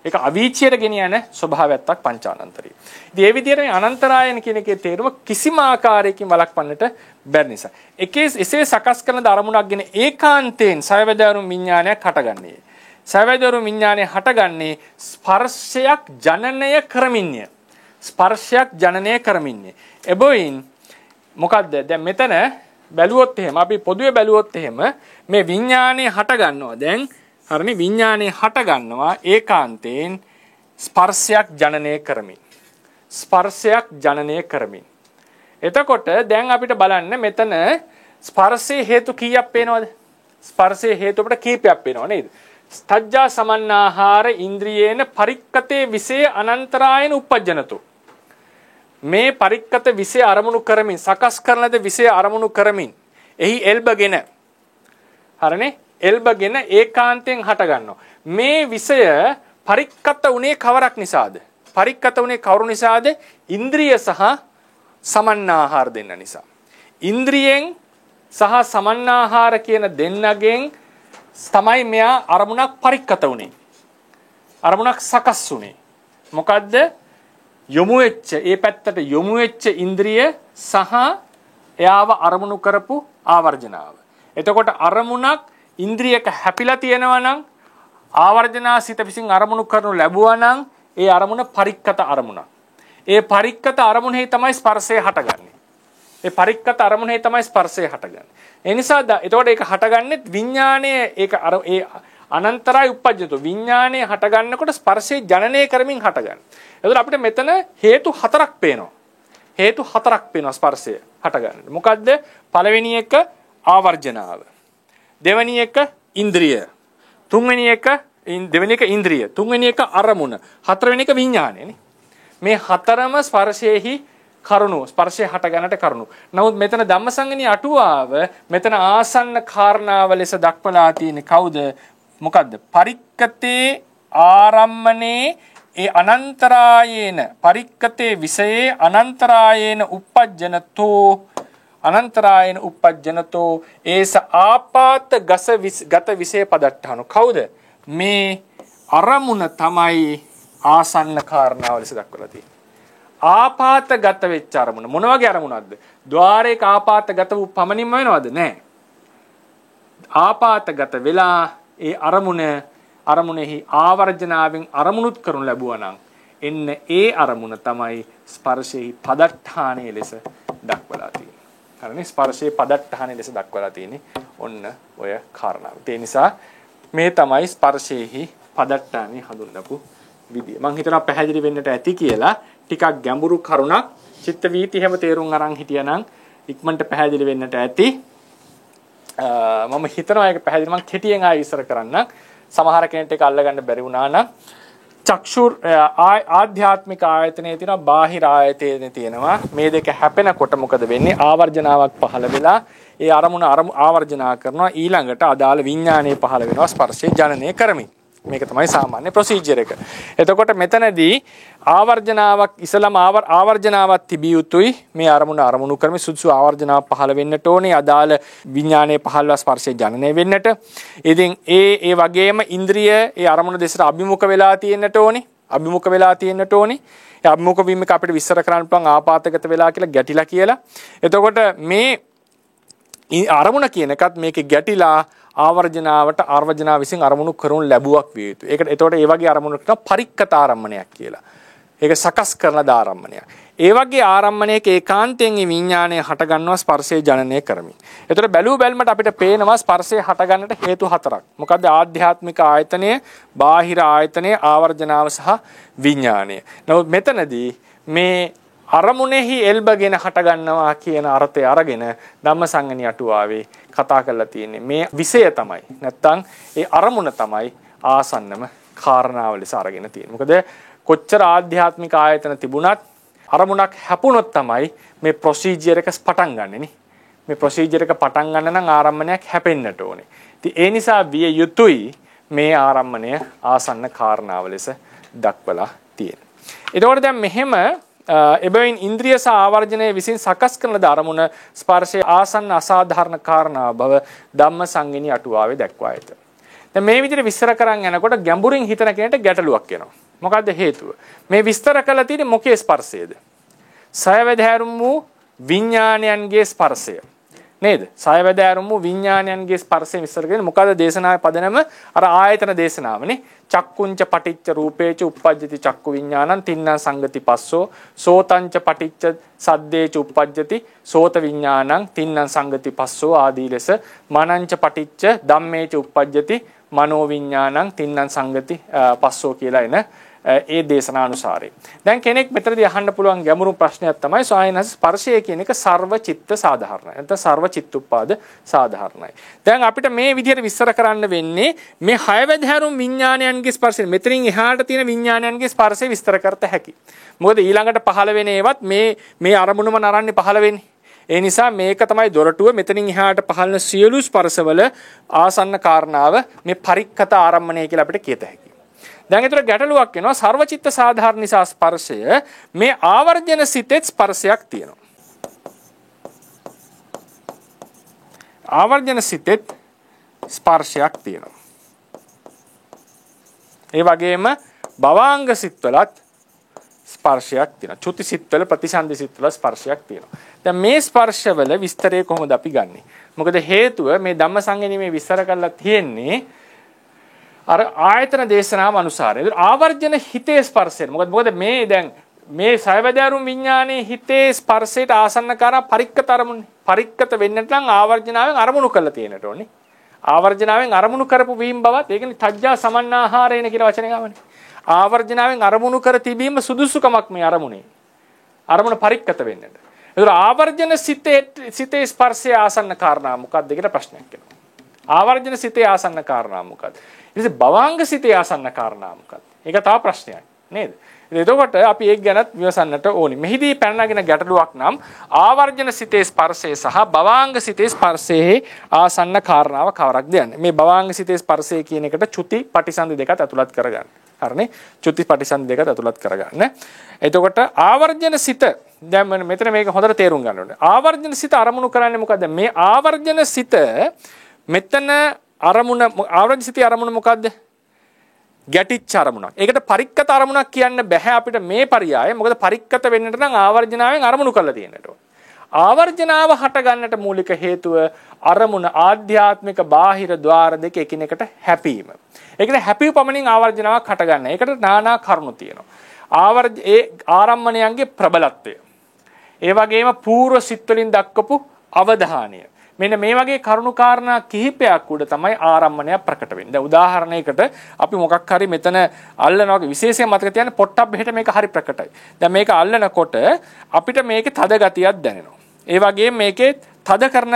ඒක අවීචියට ගෙනියන ස්වභාවයක් පංචානන්තරීය. ඉතින් මේ විදිහට මේ අනන්තරායන කියන එකේ තේරුම කිසිම ආකාරයකින් වළක්වන්නට බැරි නිසා. එසේ සකස් කරන ධර්මුණක්ගෙන ඒකාන්තයෙන් සයවැදෑරුම් විඥානයක් හටගන්නේ. සයවැදෑරුම් විඥානය හටගන්නේ ස්පර්ශයක් ජනනය කරමින්ය. ස්පර්ශයක් ජනනය කරමින්ය. එබැවින් මොකද්ද? දැන් මෙතන බැලුවොත් එහෙම අපි පොදුවේ බැලුවොත් එහෙම මේ විඥානය හට ගන්නවා. දැන් හරිනේ විඥානය හට ගන්නවා ඒකාන්තයෙන් ස්පර්ශයක් ජනනය කරමින්. ස්පර්ශයක් ජනනය කරමින්. එතකොට දැන් අපිට බලන්න මෙතන ස්පර්ශයේ හේතු කීයක් පේනවද? ස්පර්ශයේ හේතු අපිට කීපයක් පේනව නේද? ස්තජ්ජා සමන්නාහාර ඉන්ද්‍රියේන පරික්කතේ විසේ අනන්තරායන උපජ්ජනතු. මේ පරික්කත විසේ අරමුණු කරමින් සකස් කරන ලද විසේ අරමුණු කරමින් එහි එල්බගෙන හරිනේ එල්බගෙන ඒකාන්තයෙන් හට ගන්නවා. මේ විෂය පරික්කත උනේ කවරක් නිසාද? පරික්කත උනේ කවුරු නිසාද? ඉන්ද්‍රිය සහ සමන්නාහාර දෙන්න නිසා. ඉන්ද්‍රියෙන් සහ සමන්නාහාර කියන දෙන්නගෙන් තමයි මෙයා අරමුණක් පරික්කත උනේ. අරමුණක් සකස් උනේ. මොකද්ද? යොමු වෙච්ච ඒ පැත්තට යොමු වෙච්ච ඉන්ද්‍රිය සහ එයාව අරමුණු කරපු ආවර්ජනාව. එතකොට අරමුණක් ඉන්ද්‍රියක හැපිලා තියෙනවා නම් ආවර්ජනා සිත විසින් අරමුණු කරනු ලැබුවා නම් ඒ අරමුණ පරික්කත අරමුණක්. ඒ පරික්කත අරමුණෙහි තමයි ස්පර්ශය හටගන්නේ. ඒ පරික්කත අරමුණෙහි තමයි ස්පර්ශය හටගන්නේ. ඒ නිසා එතකොට ඒක හටගන්නේ විඥානයේ ඒක ඒ අනන්තරයි උපජ්ජතු විඥානයේ හටගන්නකොට ස්පර්ශය ජනනය කරමින් හටගන්න. එතකොට අපිට මෙතන හේතු හතරක් පේනවා. හේතු හතරක් පේනවා ස්පර්ශය හටගන්න. මොකද්ද? පළවෙනි එක ආවර්ජනාව. දෙවෙනි එක ඉන්ද්‍රිය. තුන්වෙනි එක දෙවෙනි එක ඉන්ද්‍රිය. තුන්වෙනි එක අරමුණ. හතරවෙනි එක විඥානයනේ. මේ හතරම ස්පර්ශයේහි කරුණු ස්පර්ශය හට ගන්නට කරුණු. නමුත් මෙතන ධම්මසංගණී අටුවාව මෙතන ආසන්න කාරණාව ලෙස දක්වලා තියෙන්නේ කවුද? මොකද්ද? පරික්කතේ ආරම්මනේ ඒ අනන්තරායේන පරික්කතේ විෂයේ අනන්තරායේන uppajjanatෝ අනන්තරායේන uppajjanatෝ ඒස ආපාත ගත විෂය පදට්ඨාන. කවුද? මේ අරමුණ තමයි ආසන්න කාරණාව ලෙස දක්වලා තියෙන්නේ. ආපාතගත වෙච්ච අරමුණ. මොන වගේ අරමුණක්ද? ద్వාරයක ආපාතගත වූ පමණින්ම වෙනවද? නැහැ. ආපාතගත වෙලා ඒ අරමුණෙහි ආවර්ජනාවෙන් අරමුණුත් කරනු ලැබුවා නම් එන්න ඒ අරමුණ තමයි ස්පර්ශයේ පදට්ඨානයේ ලෙස දක්වලා තියෙන්නේ. හරිනේ? ස්පර්ශයේ පදට්ඨානයේ ලෙස දක්වලා තියෙන්නේ ඔන්න ඔය කාරණාව. ඒ නිසා මේ තමයි ස්පර්ශයේහි පදට්ඨානෙ හඳුන්වපු විදිය. මම හිතනවා පැහැදිලි වෙන්නට ඇති කියලා. ටිකක් ගැඹුරු කරුණක් චිත්ත වීති හැම තේරුම් අරන් හිටියානම් ඉක්මනට පැහැදිලි වෙන්නට ඇති. මම හිතනවා ඒක පැහැදිලි. මම කෙටියෙන් ආයෙ විස්තර කරන්නම්. සමහර කෙනෙක්ට ඒක අල්ලගන්න බැරි වුණා නම් චක්ෂුර් ආධ්‍යාත්මික ආයතනයේ තියෙනවා බාහිර ආයතනයේ තියෙනවා. මේ දෙක හැපෙනකොට මොකද වෙන්නේ? ආවර්ජනාවක් පහළ වෙලා ඒ අරමුණ ආවර්ජනා කරනවා. ඊළඟට අදාළ විඥානයේ පහළ වෙනවා ස්පර්ශය ජනනය කරමින්. මේක තමයි සාමාන්‍ය ප්‍රොසීජර් එක. එතකොට මෙතනදී ආවර්ජනාවක් ඉස්සලම ආවර්ජනාවක් තිබිය යුතුයි. මේ අරමුණු කරමින් සුදුසු ආවර්ජනාවක් පහළ වෙන්නට ඕනේ. අදාළ විඥානයේ පහළව ස්පර්ශය ජනනය වෙන්නට. ඉතින් ඒ වගේම ඉන්ද්‍රිය ඒ අරමුණ දෙසට අභිමුඛ වෙලා තියෙන්නට ඕනේ. ඒ අභිමුඛ වීම එක අපිට විස්තර කරන්න පුළුවන් ආපාතගත වෙලා කියලා ගැටිලා කියලා. එතකොට මේ අරමුණ කියන එකත් මේකේ ගැටිලා ආවර්ජනාව විසින් අරමුණු කරනු ලැබුවක් විය යුතුයි. ඒකට එතකොට ඒ වගේ අරමුණකට පරික්කත ආරම්මණයක් කියලා. ඒක සකස් කරන ආරම්මණයක්. ඒ වගේ ආරම්මණයක ඒකාන්තයෙන් මේ විඥාණය හට ගන්නවා ස්පර්ශය ජනනය කරමින්. එතකොට බැලූ බැල්මට අපිට පේනවා ස්පර්ශය හට ගන්නට හේතු හතරක්. මොකද්ද? ආධ්‍යාත්මික ආයතනය, බාහිර ආයතනය, ආවර්ජනාව සහ විඥාණය. නමුත් මෙතනදී මේ අරමුණෙහි එල්බගෙන හට ගන්නවා කියන අර්ථය අරගෙන ධම්මසංගණී අටුවාවේ කතා කරලා තියෙන්නේ මේ විෂය තමයි. නැත්තම් ඒ අරමුණ තමයි ආසන්නම කාරණාව ලෙස අරගෙන තියෙන්නේ. මොකද කොච්චර ආධ්‍යාත්මික ආයතන තිබුණත් අරමුණක් හැපුණොත් තමයි මේ ප්‍රොසීජර් එක පටන් ගන්නෙ නේ. මේ ප්‍රොසීජර් එක පටන් ගන්න නම් ආරම්භණයක් හැපෙන්නට ඕනේ. ඉතින් ඒ නිසා විය යුතුයි මේ ආරම්භණය ආසන්න කාරණාව ලෙස දක්වලා තියෙන්නේ. ඒතකොට දැන් මෙහෙම එබැවින් ඉන්ද්‍රිය සහ ආවර්ජනයේ විසින් සකස් කරන අරමුණ ස්පර්ශයේ ආසන්න අසාධාරණ කාරණා බව ධම්මසංගණී අටුවාවේ දක්වා ඇත. දැන් මේ විදිහට විස්තර කරන් යනකොට ගැඹුරින් හිතන කෙනෙක්ට ගැටලුවක් එනවා. මොකද්ද හේතුව? මේ විස්තර කළ තියෙන්නේ මොකේ ස්පර්ශයේද? සයවැදෑරුම් වූ විඥානයන්ගේ ස්පර්ශය. නේද? සයවැදෑරුම් වූ විඥානයන්ගේ ස්පර්ශය විස්තර කරන්නේ මොකද්ද? දේශනාවේ පදනම අර ආයතන දේශනාවනේ. චක්කුංච පටිච්ච රූපේච uppajjati චක්කු විඥානං තින්නං සංගති පස්සෝ සෝතංච පටිච්ච සද්දේච uppajjati සෝත විඥානං තින්නං සංගති පස්සෝ ආදී ලෙස මනංච පටිච්ච ධම්මේච uppajjati මනෝ විඥානං තින්නං සංගති පස්සෝ කියලා එන ඒ දේශනානුසාරයෙන්. දැන් කෙනෙක් මෙතනදී අහන්න පුළුවන් ගැඹුරු ප්‍රශ්නයක් තමයි සායනස් ස්පර්ශය කියන එක සර්ව චිත්ත සාධාරණයි. නැත්නම් සර්ව චිත්තුප්පාද සාධාරණයි. දැන් අපිට මේ විදිහට විස්තර කරන්න වෙන්නේ මේ හයවැදෑරුම් විඥානයන්ගේ ස්පර්ශය. මෙතනින් එහාට තියෙන විඥානයන්ගේ ස්පර්ශය විස්තර කරත හැකි. මොකද ඊළඟට පහළ වෙන ඒවත් මේ අරමුණම නරන්නේ පහළ වෙන්නේ. ඒ නිසා මේක තමයි දොරටුව. මෙතනින් එහාට පහළන සියලු ස්පර්ශවල ආසන්න කාරණාව මේ පරික්කත ආරම්මණය කියලා අපිට කියත හැකියි. දැන් ඒතර ගැටලුවක් වෙනවා සර්වචිත්ත සාධාරණ නිසා ස්පර්ශය මේ ආවර්ජන සිතෙත් ස්පර්ශයක් තියෙනවා. ආවර්ජන සිතෙත් ස්පර්ශයක් තියෙනවා. ඒ වගේම භවාංග සිත්වලත් ස්පර්ශයක් තියෙනවා. චුති සිත්වල ප්‍රතිසන්දි සිත්වල ස්පර්ශයක් තියෙනවා. දැන් මේ ස්පර්ශවල විස්තරය කොහොමද අපි ගන්නෙ? මොකද හේතුව මේ ධම්මසංගණී මේ විස්තර කරලා තියෙන්නේ අර ආයතන දේශනාව අනුසාරයෙන්. ආවර්ජන හිතේ ස්පර්ශය. මොකද මේ දැන් මේ සයවැදෑරුම් විඥානයේ හිතේ ස්පර්ශයට ආසන්නකාර පරික්කත අරමුණනේ. පරික්කත වෙන්නට නම් ආවර්ජනාවෙන් අරමුණු කරලා තියෙන්නට ඕනේ. ආවර්ජනාවෙන් අරමුණු කරපු වීම බවත් ඒකනේ තජ්ජා සමන්නාහාරේන කියලා වචනේ ගමනේ. ආවර්ජනාවෙන් අරමුණු කර තිබීම සුදුසුකමක් මේ අරමුණේ. අරමුණ පරික්කත වෙන්නට. ඒතර ආවර්ජන සිතේ ස්පර්ශය ආසන්න කාරණා මොකක්ද කියලා ප්‍රශ්නයක් එනවා. ආවර්ජන සිතේ ආසන්න කාරණා මොකක්ද? ඊට පස්සේ භවාංග සිතේ ආසන්න කාරණා මොකක්ද? ඒක තව ප්‍රශ්නයක් නේද? එතකොට අපි ඒක ගැනත් විමසන්නට ඕනි. මෙහිදී පැනනගෙන ගැටලුවක් නම් ආවර්ජන සිතේ ස්පර්ශය සහ භවාංග සිතේ ස්පර්ශයේ ආසන්න කාරණාව කවරක්ද යන්නේ. මේ භවාංග සිතේ ස්පර්ශය කියන එකට චුති පටිසන්ධි දෙකත් ඇතුළත් කරගන්න. හරිනේ? චුති පටිසන්ධි දෙකත් ඇතුළත් කරගන්න. එතකොට ආවර්ජන සිත දැන් මෙතන මේක හොඳට තේරුම් ගන්න ඕනේ. ආවර්ජන සිත අරමුණු කරන්නේ මොකද්ද? මේ ආවර්ජන සිත මෙතන ආවර්ජන සිතේ අරමුණ මොකද්ද? ගැටිච්ච අරමුණක්. ඒකට පරික්කත අරමුණක් කියන්න බෑ අපිට මේ පරියාය. මොකද පරික්කත වෙන්නට නම් ආවර්ජනාවෙන් අරමුණු කරලා තියෙන්නට ඕනේ. ආවර්ජනාව හට ගන්නට මූලික හේතුව අරමුණ ආධ්‍යාත්මික බාහිර ద్వාර දෙක එකිනෙකට හැපීම. ඒකට හැපීව පමණින් ආවර්ජනාවක් හට ගන්න. ඒකට নানা කරුණු තියෙනවා. ඒ ආරම්මණයන්ගේ ප්‍රබලත්වය. ඒ වගේම పూర్ව සිත් වලින් දක්වපු අවධානය. මෙන්න මේ වගේ කරුණු කාරණා කිහිපයක් උඩ තමයි ආරම්මණය ප්‍රකට වෙන්නේ. දැන් උදාහරණයකට අපි මොකක් හරි මෙතන අල්ලනවා වගේ විශේෂයෙන් මතක තියාගන්න පොට්ටබ්බෙහෙට මේක හරි ප්‍රකටයි. දැන් මේක අල්ලනකොට අපිට මේකේ තද ගතියක් දැනෙනවා. ඒ වගේම මේකේ තද කරන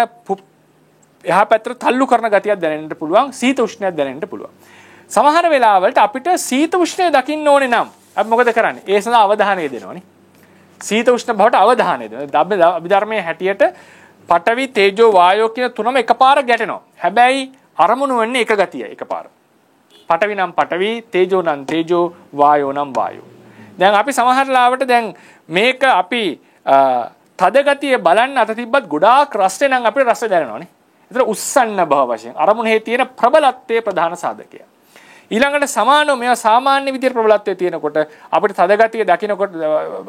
එහා පැත්තට තල්ලු කරන ගතියක් දැනෙන්න පුළුවන්. සීත උෂ්ණයක් දැනෙන්න පුළුවන්. සමහර වෙලාවලට අපිට සීත උෂ්ණය දකින්න ඕනේ නම් අපි මොකද කරන්නේ? ඒ සඳහා අවධානය දෙනවනේ. සීත උෂ්ණ බවට අවධානය දෙනවා. අභිධර්මයේ හැටියට පඨවි තේජෝ වායෝ කියන තුනම එකපාර ගැටෙනවා. හැබැයි අරමුණු වෙන්නේ එක ගතියයි එකපාර. පඨවි නම් පඨවි, තේජෝ නම් තේජෝ, වායෝ නම් වායෝ. දැන් අපි සමහර ලාවට දැන් මේක අපි තද ගතිය බලන්න අත තිබ්බත් ගොඩාක් රසය නම් අපිට රස දැනෙනවානේ. ඒතර උස්සන්න බව වශයෙන් අරමුණේ තියෙන ප්‍රබලත්වයේ ප්‍රධාන සාධකය. ඊළඟට සමානව මේවා සාමාන්‍ය විදිහට ප්‍රබලත්වයේ තියෙනකොට අපිට තද ගතිය දකින්නකොට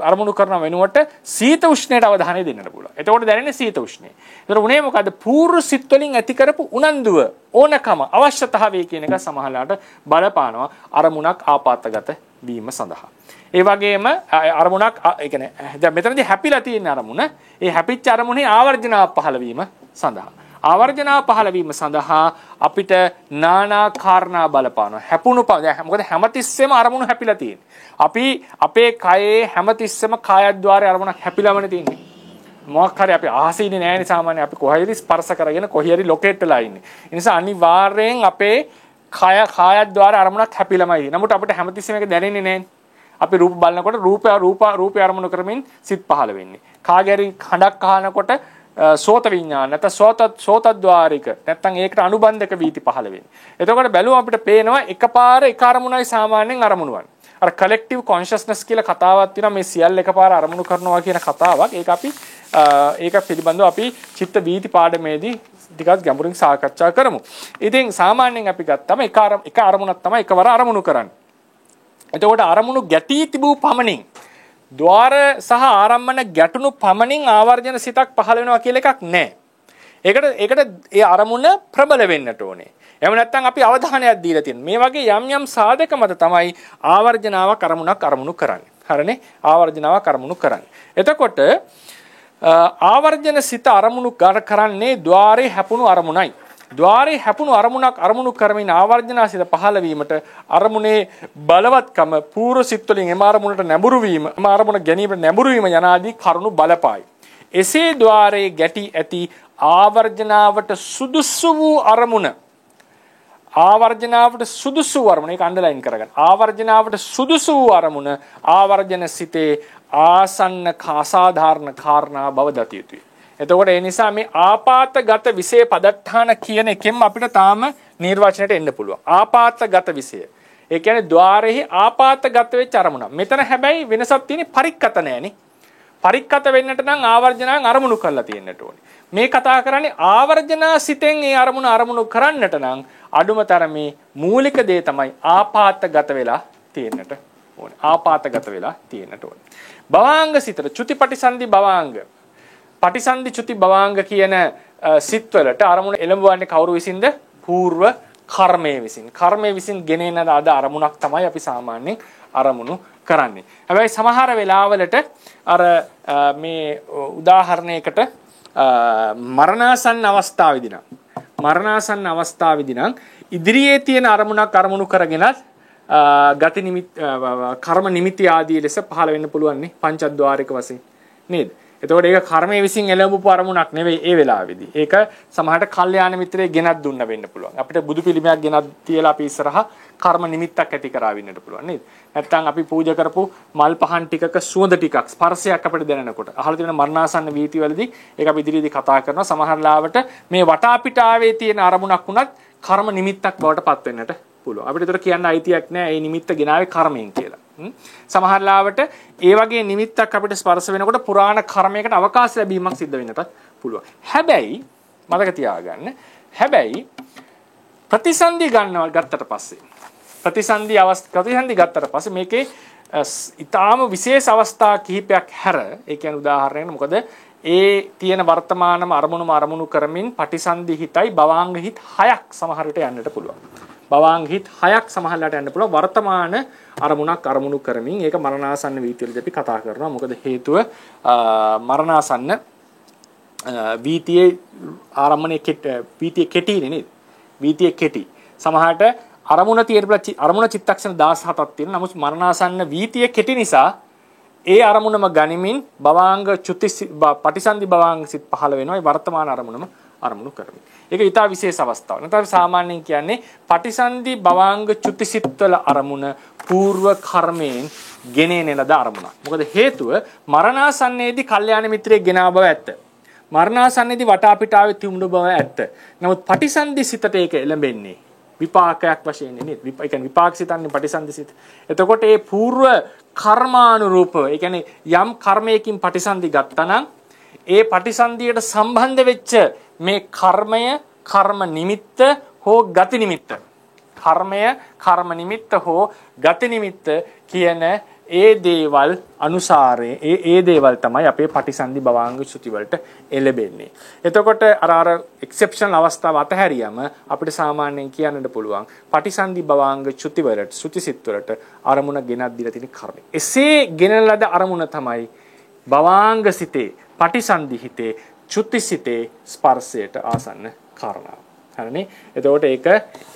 අරමුණු කරන වෙනුවට සීත උෂ්ණයට අවධානය දෙන්නට පුළුවන්. එතකොට දැනෙන්නේ සීත උෂ්ණය. ඒතර උනේ මොකද්ද? පූර්ව සිත් වලින් ඇති කරපු උනන්දුව, ඕනකම, අවශ්‍යතාවය කියන එක සමහරලාට බලපානවා අරමුණක් ආපాతගත වීම සඳහා. ඒ වගේම අරමුණක් ඒ කියන්නේ දැන් මෙතනදී හැපිලා තියෙන අරමුණ, ඒ හැපිච්ච අරමුණේ ආවර්ජනාව පහළ වීම සඳහා. ආවර්ජනාව පහළ වීම සඳහා අපිට নানা කාරණා බලපානවා. හැපුණු මොකද හැමතිස්සෙම අරමුණු හැපිලා තියෙන්නේ. අපි අපේ කයේ හැමතිස්සෙම කායද්්වාරයේ අරමුණක් හැපිලාමනේ තියෙන්නේ. මොකක් හරි අපි ආසෙ ඉන්නේ නැහැනේ සාමාන්‍යයෙන්. අපි කොහේරි ස්පර්ශ කරගෙන කොහේරි ලොකේට් වෙලා ඉන්නේ. ඒ නිසා අනිවාර්යෙන් අපේ කායද්්වාරයේ අරමුණක් හැපිලාමයි. නමුත් අපිට හැමතිස්සෙම ඒක දැනෙන්නේ නැහැනේ. අපි රූප බලනකොට රූපය අරමුණු කරමින් සිත් පහළ වෙන්නේ. කාගේ හරි හඬක් අහනකොට සෝත විඥාන නැත්නම් සෝතද්්වාරික නැත්නම් ඒකට අනුබන්ධක වීති පහළ වෙන්නේ. එතකොට බැලුවම අපිට පේනවා එකපාර එක අරමුණයි සාමාන්‍යයෙන් අරමුණු වන්නේ. අර කලෙක්ටිව් කොන්ෂස්නස් කියලා කතාවක් තියෙනවා මේ සියල්ල එකපාර අරමුණු කරනවා කියන කතාවක්. ඒක අපි ඒක පිළිබඳව අපි චිත්ත වීති පාඩමේදී ටිකක් ගැඹුරින් සාකච්ඡා කරමු. ඉතින් සාමාන්‍යයෙන් අපි ගත්තම එක අරමුණක් තමයි එකවර අරමුණු කරන්නේ. එතකොට අරමුණු ගැටී තිබූ පමණින් ద్వාර සහ ආරම්මන ගැටුණු පමණින් ආවර්ජන සිතක් පහළ වෙනවා කියලා එකක් නැහැ. ඒකට ඒ අරමුණ ප්‍රබල වෙන්නට ඕනේ. එහෙම නැත්නම් අපි අවධානයක් දීලා තියෙනවා. මේ වගේ යම් සාධක මත තමයි ආවර්ජනාවක් අරමුණු කරන්නේ. හරිනේ? ආවර්ජනාවක් අරමුණු කරන්නේ. එතකොට ආවර්ජන සිත අරමුණු කරන්නේ ద్వාරේ හැපුණු අරමුණයි. ద్వාරේ හැපුණු අරමුණක් අරමුණු කරමින් ආවර්ජනා සිත පහළ වීමට අරමුණේ බලවත්කම පූර්ව සිත් වලින් එම අරමුණට නැඹුරු වීම එම අරමුණ ගැනීමට නැඹුරු වීම යනාදී කරුණු බලපායි. එසේ ద్వාරේ ගැටි ඇති ආවර්ජනාවට සුදුසු වූ අරමුණ ඒක අන්ඩර්ලයින් කරගන්න. ආවර්ජනාවට සුදුසු වූ අරමුණ ආවර්ජන සිතේ ආසන්න අසාධාරණ කාරණා බව දත යුතුයි. එතකොට ඒ නිසා මේ ආපාතගත විෂය පදට්ඨාන කියන එකෙන් අපිට තාම නිර්වචනයට එන්න පුළුවන්. ආපාතගත විෂය. ඒ කියන්නේ ద్వාරෙහි ආපාතගත වෙච්ච අරමුණ. මෙතන හැබැයි වෙනසක් තියෙන්නේ පරික්කත නෑනේ. පරික්කත වෙන්නට නම් ආවර්ජනාවෙන් අරමුණු කරලා තියෙන්නට ඕනේ. මේ කතා කරන්නේ ආවර්ජනා සිතෙන් ඒ අරමුණු කරන්නට නම් අඩුම තරමේ මූලික දේ තමයි ආපාතගත වෙලා තියෙන්නට ඕනේ. ආපාතගත වෙලා තියෙන්නට ඕනේ. භවාංග සිතට චුතිපටිසන්ධි භවාංග පටිසන්ධි චුති භවාංග කියන සිත්වලට අරමුණ එළඹවන්නේ කවුරු විසින්ද? పూర్ව කර්මයේ විසින්. කර්මයේ විසින් ගෙනෙන අද අරමුණක් තමයි අපි සාමාන්‍යයෙන් අරමුණු කරන්නේ. හැබැයි සමහර වෙලාවලට අර මේ උදාහරණයකට මරණාසන්න අවස්ථාවේදී නම් ඉදිරියේ තියෙන අරමුණක් අරමුණු කරගෙනත් ගති නිමිති කර්ම නිමිති ආදී ලෙස පහළ වෙන්න පුළුවන් නේ පංචද්වාරික වශයෙන් නේද? එතකොට ඒක කර්මයේ විසින් එළඹපු අරමුණක් නෙවෙයි ඒ වෙලාවේදී. ඒක සමහරට කල්යාණ මිත්‍රයෙක් ගෙනත් දුන්න වෙන්න පුළුවන්. අපිට බුදු පිළිමයක් ගෙනත් තියලා අපි ඉස්සරහා කර්ම නිමිත්තක් ඇති කරාවින්නට පුළුවන් නේද? නැත්නම් අපි පූජා කරපු මල් පහන් ටිකක සුවඳ ටිකක් ස්පර්ශයක් අපිට දැනෙනකොට අහලා තියෙන මරණාසන්න වීතිවලදී ඒක අපි ඉදිරියේදී කතා කරනවා. සමහර ලාවට මේ වටාපිටාවේ තියෙන අරමුණක් උනත් කර්ම නිමිත්තක් බවට පත් වෙන්නට පුළුවන්. අපිට ඒතර කියන්න අයිතියක් නැහැ මේ නිමිත්ත ගෙනාවේ කර්මයෙන් කියලා. සමහර ලාවට ඒ වගේ නිමිත්තක් අපිට ස්පර්ශ වෙනකොට පුරාණ කර්මයකට අවකාශ ලැබීමක් සිද්ධ වෙන්නටත් පුළුවන්. හැබැයි මතක තියාගන්න ප්‍රතිසන්දි ගත්තට පස්සේ මේකේ ඊටාම විශේෂ අවස්ථා කිහිපයක් හැර ඒ කියන්නේ උදාහරණයක් මොකද ඒ තියෙන වර්තමානම අරමුණු කරමින් පටිසන්ධි හිතයි භවාංග හිත 6ක් සමහර විට යන්නට පුළුවන්. භවාංග හිත 6ක් සමහරලාට යන්න පුළුවන් වර්තමාන අරමුණු කරමින් ඒක මරණාසන්න වීතියලදී අපි කතා කරනවා. මොකද හේතුව මරණාසන්න වීතියේ ආරම්භණයේ වීතිය කෙටිනේ නේද? වීතිය කෙටි. සමහරට අරමුණ චිත්තක්ෂණ 17ක් තියෙනවා. නමුත් මරණාසන්න වීතිය කෙටි නිසා ඒ අරමුණම ගනිමින් භවාංග පටිසන්ධි භවාංග සිත් පහළ වෙනවා. ඒ වර්තමාන අරමුණු කරමින්. ඒක ඊට විශේෂ අවස්ථාවක්. නැත්නම් සාමාන්‍යයෙන් කියන්නේ පටිසන්ධි භවාංග චුතිසිත්වල අරමුණ పూర్ව කර්මයෙන් ගෙනෙන ලද අරමුණක්. මොකද හේතුව මරණාසන්නයේදී කල්යාණ මිත්‍රයෙක් ගෙනා බව ඇත්ත. මරණාසන්නයේදී වටාපිටාවේ තියුණු බව ඇත්ත. නමුත් පටිසන්ධි සිතට ඒක එළඹෙන්නේ විපාකයක් වශයෙන් නේද? ඒ කියන්නේ විපාක සිතන්නේ පටිසන්ධි සිත. එතකොට මේ పూర్ව කර්මානුරූපව ඒ කියන්නේ යම් කර්මයකින් පටිසන්ධි ගත්තනම් ඒ පටිසන්ධියට සම්බන්ධ වෙච්ච මේ කර්මය කර්ම නිමිත්ත හෝ ගති නිමිත්ත කර්ම නිමිත්ත හෝ ගති නිමිත්ත කියන ඒ දේවල් අනුසාරයෙන් ඒ දේවල් තමයි අපේ පටිසන්ධි භවාංග ශ්‍රුති වලට එළඹෙන්නේ. එතකොට අර එක්සෙප්ෂනල් අවස්ථාව අතහැරියම අපිට සාමාන්‍යයෙන් කියන්නට පුළුවන් පටිසන්ධි භවාංග ශ්‍රුති වලට ශ්‍රුතිසිත වලට අරමුණ ගෙනත් දීලා තියෙන කර්මය. එසේ ගෙනන ලද අරමුණ තමයි භවාංග සිතේ පටිසන්ධි හිතේ චුතිසිතේ ස්පර්ශයට ආසන්න කාරණාව. හරිනේ? එතකොට ඒක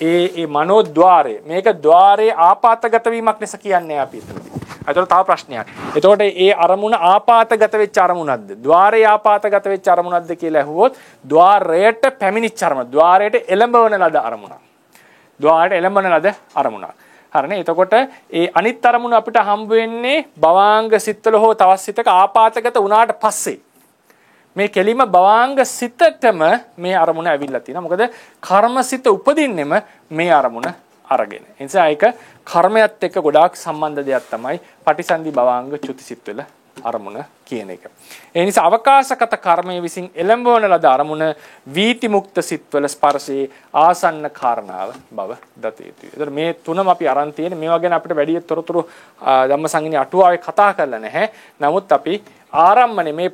ඒ මනෝද්වාරය මේක ద్వාරයේ ආපాతගත වීමක් ලෙස කියන්නේ අපි එතනදී. එතකොට තව ප්‍රශ්නයක්. එතකොට ඒ අරමුණ ආපాతගත වෙච්ච අරමුණක්ද? ద్వාරයේ ආපాతගත වෙච්ච අරමුණක්ද කියලා ඇහුවොත් ద్వාරයට පැමිණිච්ච අරමුණ. ద్వාරයට එළඹවන ලද අරමුණක්. ద్వාරයට එළඹවන ලද අරමුණක්. හරිනේ? එතකොට ඒ අනිත් අරමුණ අපිට හම්බ වෙන්නේ භවාංග සිත්වල හෝ තවත් සිතක ආපాతගත වුණාට පස්සේ. මේ කෙලිම භවාංග සිතටම මේ අරමුණ ඇවිල්ලා තියෙනවා. මොකද කර්මසිත උපදින්නෙම මේ අරමුණ අරගෙන. ඒ නිසා ඒක කර්මයත් එක්ක ගොඩාක් සම්බන්ධ දෙයක් තමයි පටිසන්ධි භවාංග චුතිසිත වල අරමුණ කියන එක. ඒ නිසා අවකාශගත කර්මයේ විසින් එළඹවන ලද අරමුණ වීති මුක්ත සිත්වල ස්පර්ශයේ ආසන්න කාරණාව බව දත යුතුයි. ඒතර මේ තුනම අපි අරන් තියෙන්නේ. මේවා ගැන අපිට වැඩි තොරතුරු ධම්මසංගිනී අටුවාවේ කතා කරලා නැහැ. නමුත් අපි ආරම්මනේ මේ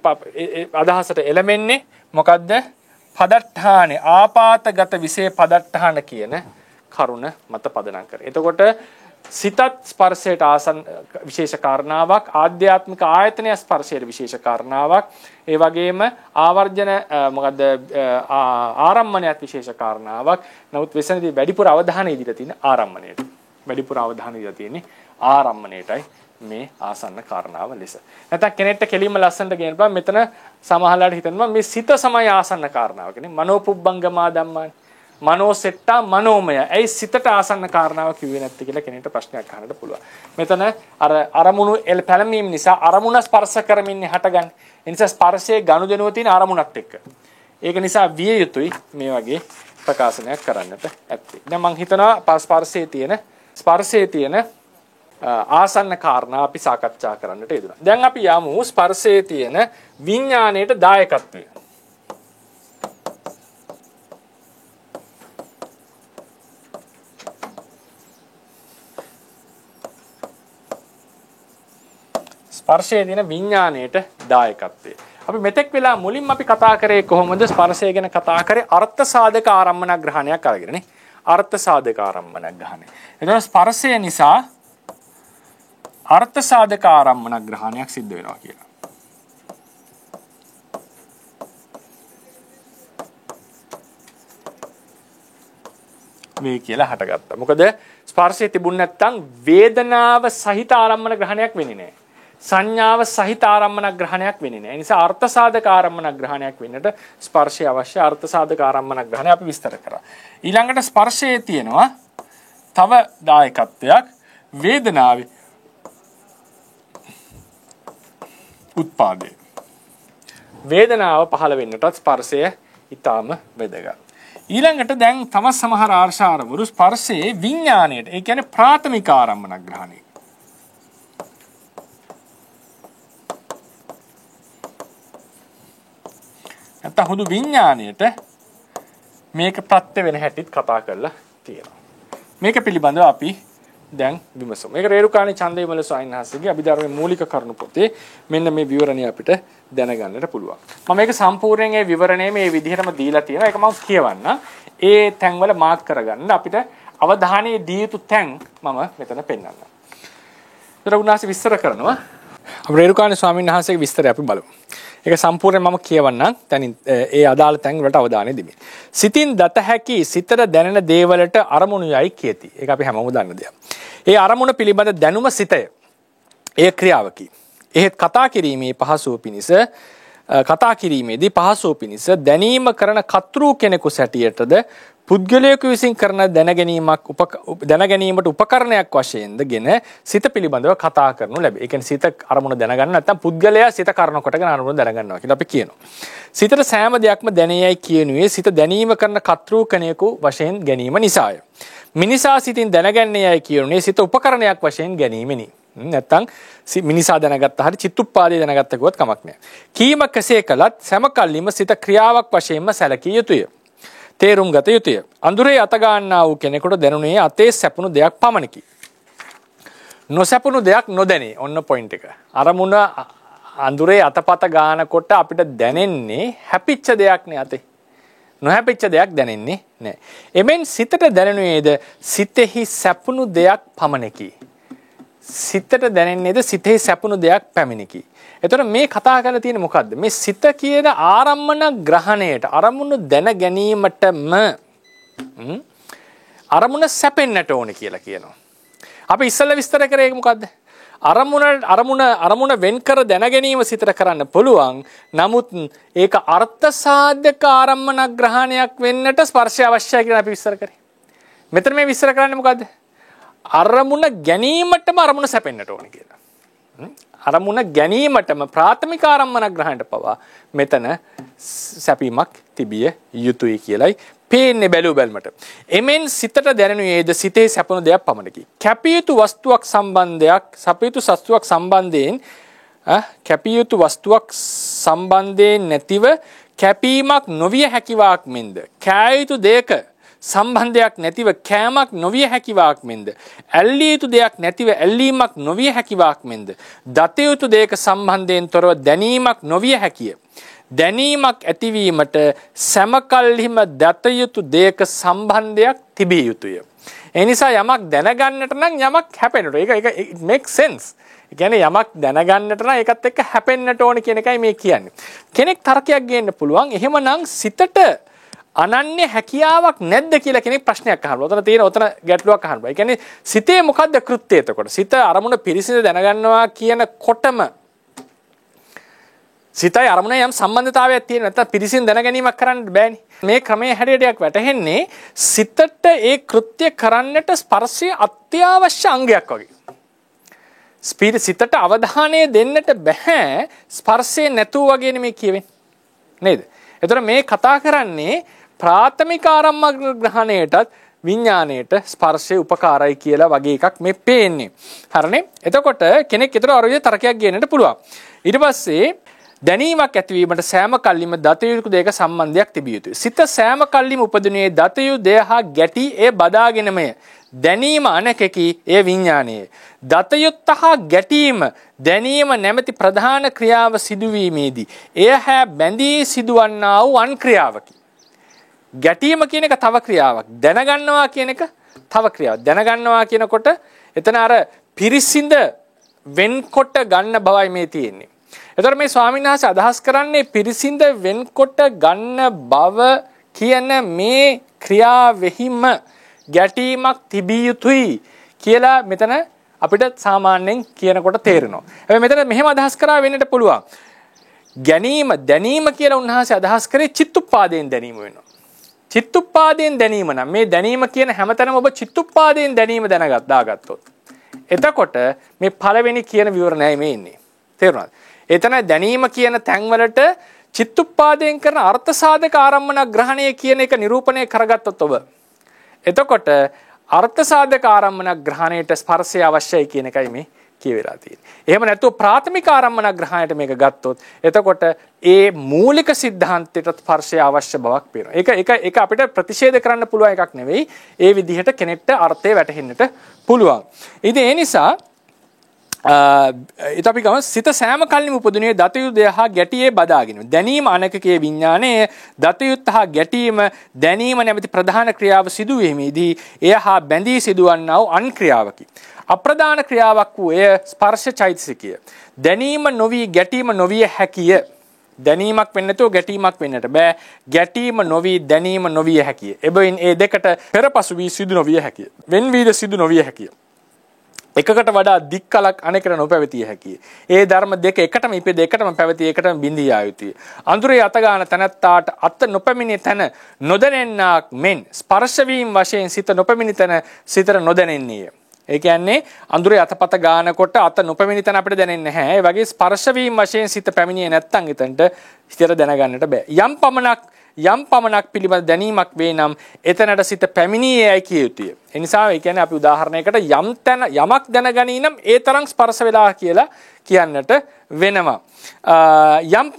අදහසට එළමෙන්නේ මොකද්ද? පදට්ඨානේ ආපාතගත විශේෂ පදට්ඨාන කියන කරුණ මත පදනම් කරේ. එතකොට සිතත් ස්පර්ශයට ආසන්න විශේෂ කාරණාවක්, ආධ්‍යාත්මික ආයතනය ස්පර්ශයට විශේෂ කාරණාවක්, ඒ වගේම ආවර්ජන ආරම්මණයත් විශේෂ කාරණාවක්. නමුත් වෙසෙනදී වැඩිපුර අවධානය දීලා තියෙන ආරම්මණයට. වැඩිපුර අවධානය දීලා තියෙන්නේ ආරම්මණයටයි මේ ආසන්න කාරණාව ලෙස. නැත්නම් කෙනෙක්ට කෙලින්ම ලස්සනට කියන්න බෑ මෙතන සමහරලාට හිතනවා මේ සිත සමය ආසන්න කාරණාව කියන්නේ මනෝපුබ්බංගමා ධම්මානි. මනෝසෙට්ටා මනෝමය. ඇයි සිතට ආසන්න කාරණාව කිව්වේ නැත්තේ කියලා කෙනෙක්ට ප්‍රශ්නයක් අහන්නට පුළුවන්. මෙතන අර අරමුණු පැලමීම නිසා අරමුණ ස්පර්ශ කරමින් හටගන්නේ. ඒ නිසා ස්පර්ශයේ ගනුදෙනුව තියෙන අරමුණත් එක්ක. ඒක නිසා විය යුතුයි මේ වගේ ප්‍රකාශනයක් කරන්නට ඇත්තේ. දැන් මම හිතනවා ස්පර්ශයේ තියෙන ආසන්න කාරණා අපි සාකච්ඡා කරන්නට යෙදුණා. දැන් අපි යමු ස්පර්ශයේ තියෙන විඥාණයට දායකත්වය. ස්පර්ශයේ තියෙන විඥාණයට දායකත්වය. අපි මෙතෙක් වෙලා මුලින්ම අපි කතා කරේ කොහොමද ස්පර්ශය ගැන කතා කරේ අර්ථ සාධක ආරම්මන ග්‍රහණයක් අරගෙන නේ. අර්ථ සාධක ආරම්මන ග්‍රහණය. එතකොට ස්පර්ශය නිසා අර්ථ සාධක ආරම්මන ග්‍රහණයක් සිද්ධ වෙනවා කියලා. මේ කියලා හටගත්තා. මොකද ස්පර්ශය තිබුණ නැත්නම් වේදනාව සහිත ආරම්මන ග්‍රහණයක් වෙන්නේ නැහැ. සංඥාව සහිත ආරම්මන ග්‍රහණයක් වෙන්නේ නැහැ. ඒ නිසා අර්ථ සාධක ආරම්මන ග්‍රහණයක් වෙන්නට ස්පර්ශය අවශ්‍ය. අර්ථ සාධක ආරම්මන ග්‍රහණය අපි විස්තර කරා. ඊළඟට ස්පර්ශයේ තියෙනවා තව දායකත්වයක් වේදනාවේ උත්පාදය. වේදනාව පහළ වෙන්නටත් ස්පර්ශය ඊටාම වැදගත්. ඊළඟට දැන් තව සමහර ආර්ශාරවරු ස්පර්ශයේ විඥාණයට, ඒ කියන්නේ ප්‍රාථමික ආරම්භන ග්‍රහණය. නැත්නම් හුදු විඥාණයට මේක ප්‍රත්‍ය වෙන හැටිත් කතා කරලා තියෙනවා. මේක පිළිබඳව අපි දැන් විමසමු. මේක රේරුකාණී චන්දවිමල ස්වාමීන් වහන්සේගේ අභිධර්මයේ මූලික කරුණු පොතේ මෙන්න මේ විවරණය අපිට දැනගන්නට පුළුවන්. මම මේක සම්පූර්ණයෙන් ඒ විවරණය මේ විදිහටම දීලා තියෙනවා. ඒක මම කියවන්න. ඒ තැන්වල මාක් කරගන්න අපිට අවධානය දී යුතු තැන් මම මෙතන පෙන්නන්නම්. ඒතර උන්වහන්සේ විස්තර කරනවා. අපි රේරුකාණී ස්වාමීන් වහන්සේගේ විස්තරය අපි බලමු. ඒක සම්පූර්ණයෙන් මම කියවන්නම්. දැන් ඒ අදාළ තැන් වලට අවධානය දෙමි. සිතින් දත හැකි සිතට දැනෙන දේවලට අරමුණු යයි කියති. ඒක අපි හැමෝම දන්න දෙයක්. ඒ අරමුණ පිළිබඳ දැනුම සිතය. ඒ ක්‍රියාවකි. එහෙත් කතා කිරීමේදී පහසුව පිණිස දැනීම කරන කතෘ කෙනෙකු සැටියටද පුද්ගලයෙකු විසින් කරන දැනගැනීමට උපකරණයක් වශයෙන්දගෙන සිත පිළිබඳව කතා කරනු ලැබේ. ඒ කියන්නේ සිත අරමුණ දැනගන්න නැත්නම් පුද්ගලයා සිත කරන කොටගෙන අරමුණ දැනගන්නවා කියලා අපි කියනවා. සිතට සෑම දෙයක්ම දැනෙයයි කියනුවේ සිත දැනීම කරන කතෘ කෙනෙකු වශයෙන් ගැනීම නිසාය. මිනිසා සිතින් දැනගන්නේයයි කියනුවේ සිත උපකරණයක් වශයෙන් ගැනීමෙනි. නැත්තම් මිනිසා දැනගත්ත හරි චිත්තුප්පාදේ දැනගත්ත කිව්වත් කමක් නැහැ. කීම කෙසේ කළත් සමකල්ලිම සිත ක්‍රියාවක් වශයෙන්ම සැලකිය යුතුය. තේරුම් ගත යුතුය. අඳුරේ අත ගන්නා වූ කෙනෙකුට දැනුනේ අතේ සැපුණු දෙයක් පමණකි. නොසැපුණු දෙයක් නොදැනේ. ඔන්න පොයින්ට් එක. අරමුණ අඳුරේ අතපත ගන්නකොට අපිට දැනෙන්නේ හැපිච්ච දෙයක් නේ අතේ. නොහැපිච්ච දෙයක් දැනෙන්නේ නැහැ. එමෙන් සිතට දැනෙනුයේද සිතෙහි සැපුණු දෙයක් පමණකි. සිතට දැනෙන්නේද සිතෙහි සැපුණු දෙයක් පැමිණිකි. එතකොට මේ කතා කරලා තියෙන්නේ මොකද්ද? මේ සිත කියන ආරම්මන ග්‍රහණයට අරමුණු දැන ගැනීමටම අරමුණ සැපෙන්නට ඕනේ කියලා කියනවා. අපි ඉස්සෙල්ලා විස්තර කරේ මොකද්ද? අරමුණ වෙන් කර දැන ගැනීම සිතට කරන්න පුළුවන්. නමුත් ඒක අර්ථ සාධක ආරම්මන ග්‍රහණයක් වෙන්නට ස්පර්ශය අවශ්‍යයි කියලා අපි විස්තර කරේ. මෙතන මේ විස්තර කරන්නේ මොකද්ද? අරමුණ ගැනීමටම අරමුණ සැපෙන්නට ඕනේ කියලා. අරමුණ ගැනීමටම ප්‍රාථමික ආරම්මන ග්‍රහණයට පවා මෙතන සැපීමක් තිබිය යුතුයි කියලයි පේන්නේ බැලු බැලමට. එමෙන් සිතට දැනෙනුයේද සිතේ සැපුණු දෙයක් පමණකි. කැපිය යුතු වස්තුවක් සම්බන්ධයෙන් නැතිව කැපීමක් නොවිය හැකිවාක් මෙන්ද. කෑ යුතු දෙයක සම්බන්ධයක් නැතිව කෑමක් නොවිය හැකිවාක් මෙන්ද. ඇල්ලිය යුතු දෙයක් නැතිව ඇල්ලීමක් නොවිය හැකිවාක් මෙන්ද. දත යුතු දෙයක සම්බන්ධයෙන් තොරව දැනීමක් නොවිය හැකිය. දැනීමක් ඇතිවීමට සැමකල්හිම දත යුතු දෙයක සම්බන්ධයක් තිබිය යුතුය. ඒ නිසා යමක් දැනගන්නට නම් යමක් හැපෙන්නට. ඒක it makes sense. ඒ කියන්නේ යමක් දැනගන්නට නම් ඒකත් එක්ක හැපෙන්නට ඕන කියන එකයි මේ කියන්නේ. කෙනෙක් තර්කයක් ගේන්න පුළුවන්. එහෙමනම් සිතට අනන්‍ය හැකියාවක් නැද්ද කියලා කෙනෙක් ප්‍රශ්නයක් අහනවා. ඔතන ගැටලුවක් අහනවා. ඒ කියන්නේ සිතේ මොකද්ද කෘත්‍යය එතකොට? සිත අරමුණ පිරිසිදු දැනගන්නවා කියනකොටම සිතයි අරමුණ යම් සම්බන්ධතාවයක් තියෙන නැත්නම් පිරිසිදු දැනගැනීමක් කරන්න බෑනේ. මේ ක්‍රමයේ හැඩයටයක් වැටහෙන්නේ සිතට ඒ කෘත්‍ය කරන්නට ස්පර්ශය අත්‍යවශ්‍ය අංගයක් වගේ. සිතට අවධානය දෙන්නට බෑ ස්පර්ශය නැතුව වගේ නෙමෙයි කියවෙන්නේ. නේද? එතකොට මේ කතා කරන්නේ ප්‍රාථමික ආරම්මන ග්‍රහණයටත් විඥාණයට ස්පර්ශය උපකාරයි කියලා වගේ එකක් මේ පේන්නේ. හරිනේ? එතකොට කෙනෙක් ඊතර අර විදිහට තර්කයක් ගේන්නට පුළුවන්. ඊට පස්සේ දැනීමක් ඇතිවීමට සෑම කල්ලිම දත යුතු දෙයක සම්බන්ධයක් තිබිය යුතුයි. සිත සෑම කල්ලිම උපදිනුයේ දත යුතු දෙය හා ගැටි ඒ බදාගෙනමය. දැනීම අනකකි ඒ විඥානයේ. දත යුත්ත හා ගැටීම දැනීම නැමැති ප්‍රධාන ක්‍රියාව සිදුවීමේදී එය හැ බැඳී සිදුවන්නා වූ අන් ක්‍රියාවකි. ගැටීම කියන එක තව ක්‍රියාවක්. දැනගන්නවා කියන එක තව ක්‍රියාවක්. දැනගන්නවා කියනකොට එතන අර පිරිසිඳ වෙන්කොට ගන්න බවයි මේ තියෙන්නේ. එතකොට මේ ස්වාමීන් වහන්සේ අදහස් කරන්නේ පිරිසිඳ වෙන්කොට ගන්න බව කියන මේ ක්‍රියාවෙහිම ගැටීමක් තිබිය යුතුයි කියලා මෙතන අපිට සාමාන්‍යයෙන් කියනකොට තේරෙනවා. හැබැයි මෙතන මෙහෙම අදහස් කරා වෙන්නට පුළුවන්. දැනීම කියලා උන්වහන්සේ අදහස් කරේ චිත්තුප්පාදයෙන් දැනීම වෙනවා. චිත්තුප්පාදයෙන් දැනීම නම් මේ දැනීම කියන හැමතැනම ඔබ චිත්තුප්පාදයෙන් දැනීම දාගත්තොත් එතකොට මේ පළවෙනි කියන විවරණයයි මේ ඉන්නේ. තේරුණාද? එතන දැනීම කියන තැන්වලට චිත්තුප්පාදයෙන් කරන අර්ථ සාධක ආරම්මන ග්‍රහණය කියන එක නිරූපණය කරගත්තොත් ඔබ එතකොට අර්ථ සාධක ආරම්මන ග්‍රහණයට ස්පර්ශය අවශ්‍යයි කියන එකයි මේ කියවිලා තියෙන්නේ. එහෙම නැත්නම් ප්‍රාථමික ආරම්මන ග්‍රහණයට මේක ගත්තොත් එතකොට ඒ මූලික સિદ્ધාන්තයට ස්පර්ශය අවශ්‍ය බවක් පේනවා. ඒක අපිට ප්‍රතිෂේධ කරන්න පුළුවන් එකක් නෙවෙයි. ඒ විදිහට කෙනෙක්ට අර්ථය වැටහෙන්නට පුළුවන්. ඉතින් ඒ නිසා ඊට අපි ගමු සිත සෑම කල්ලිම උපදිනේ දතයුදය හා ගැටියේ බදාගෙන දැනීම අනකකයේ විඥානයේ දතයුත් හා ගැටීම දැනීම නැමැති ප්‍රධාන ක්‍රියාව සිදු වීමේදී එය හා බැඳී සිදුවන්නා වූ අන් ක්‍රියාවකි. අප්‍රධාන ක්‍රියාවක් වූ එය ස්පර්ශ චෛතසිකය. දැනීම නොවි ගැටීම නොවිය හැකිය. දැනීමක් වෙන්න නැතුව ගැටීමක් වෙන්නට බෑ. ගැටීම නොවි දැනීම නොවිය හැකිය. එබැවින් ඒ දෙකට පෙරපසු වී සිදු නොවිය හැකිය. වෙන් වීද සිදු නොවිය හැකිය. එකකට වඩා දික් කලක් අනෙකට නොපැවතිය හැකිය. ඒ ධර්ම දෙක එකටම ඉපෙද එකටම පැවති එකටම බිඳී යා යුතුය. අඳුරේ අත ගන්න තැනත්තාට අත නොපැමිණි තැන නොදැනෙන්නාක් මෙන් ස්පර්ශ වීම වශයෙන් සිත නොපැමිණි තැන සිතට නොදැනෙන්නේය. ඒ කියන්නේ අඳුරේ අතපත ගන්නකොට අත නොපැමිණි තැන අපිට දැනෙන්නේ නැහැ. ඒ වගේ ස්පර්ශ වීම වශයෙන් සිත පැමිණියේ නැත්නම් එතනට හිතට දැනගන්නට බෑ. යම් පමණක් පිළිබඳ දැනීමක් වේ නම් එතනට සිත පැමිණියේයි කිය යුතුය. ඒ නිසා ඒ කියන්නේ අපි උදාහරණයකට යමක් දැනගනී නම් ඒ තරම් ස්පර්ශ වෙලා කියලා කියන්නට වෙනවා. යම්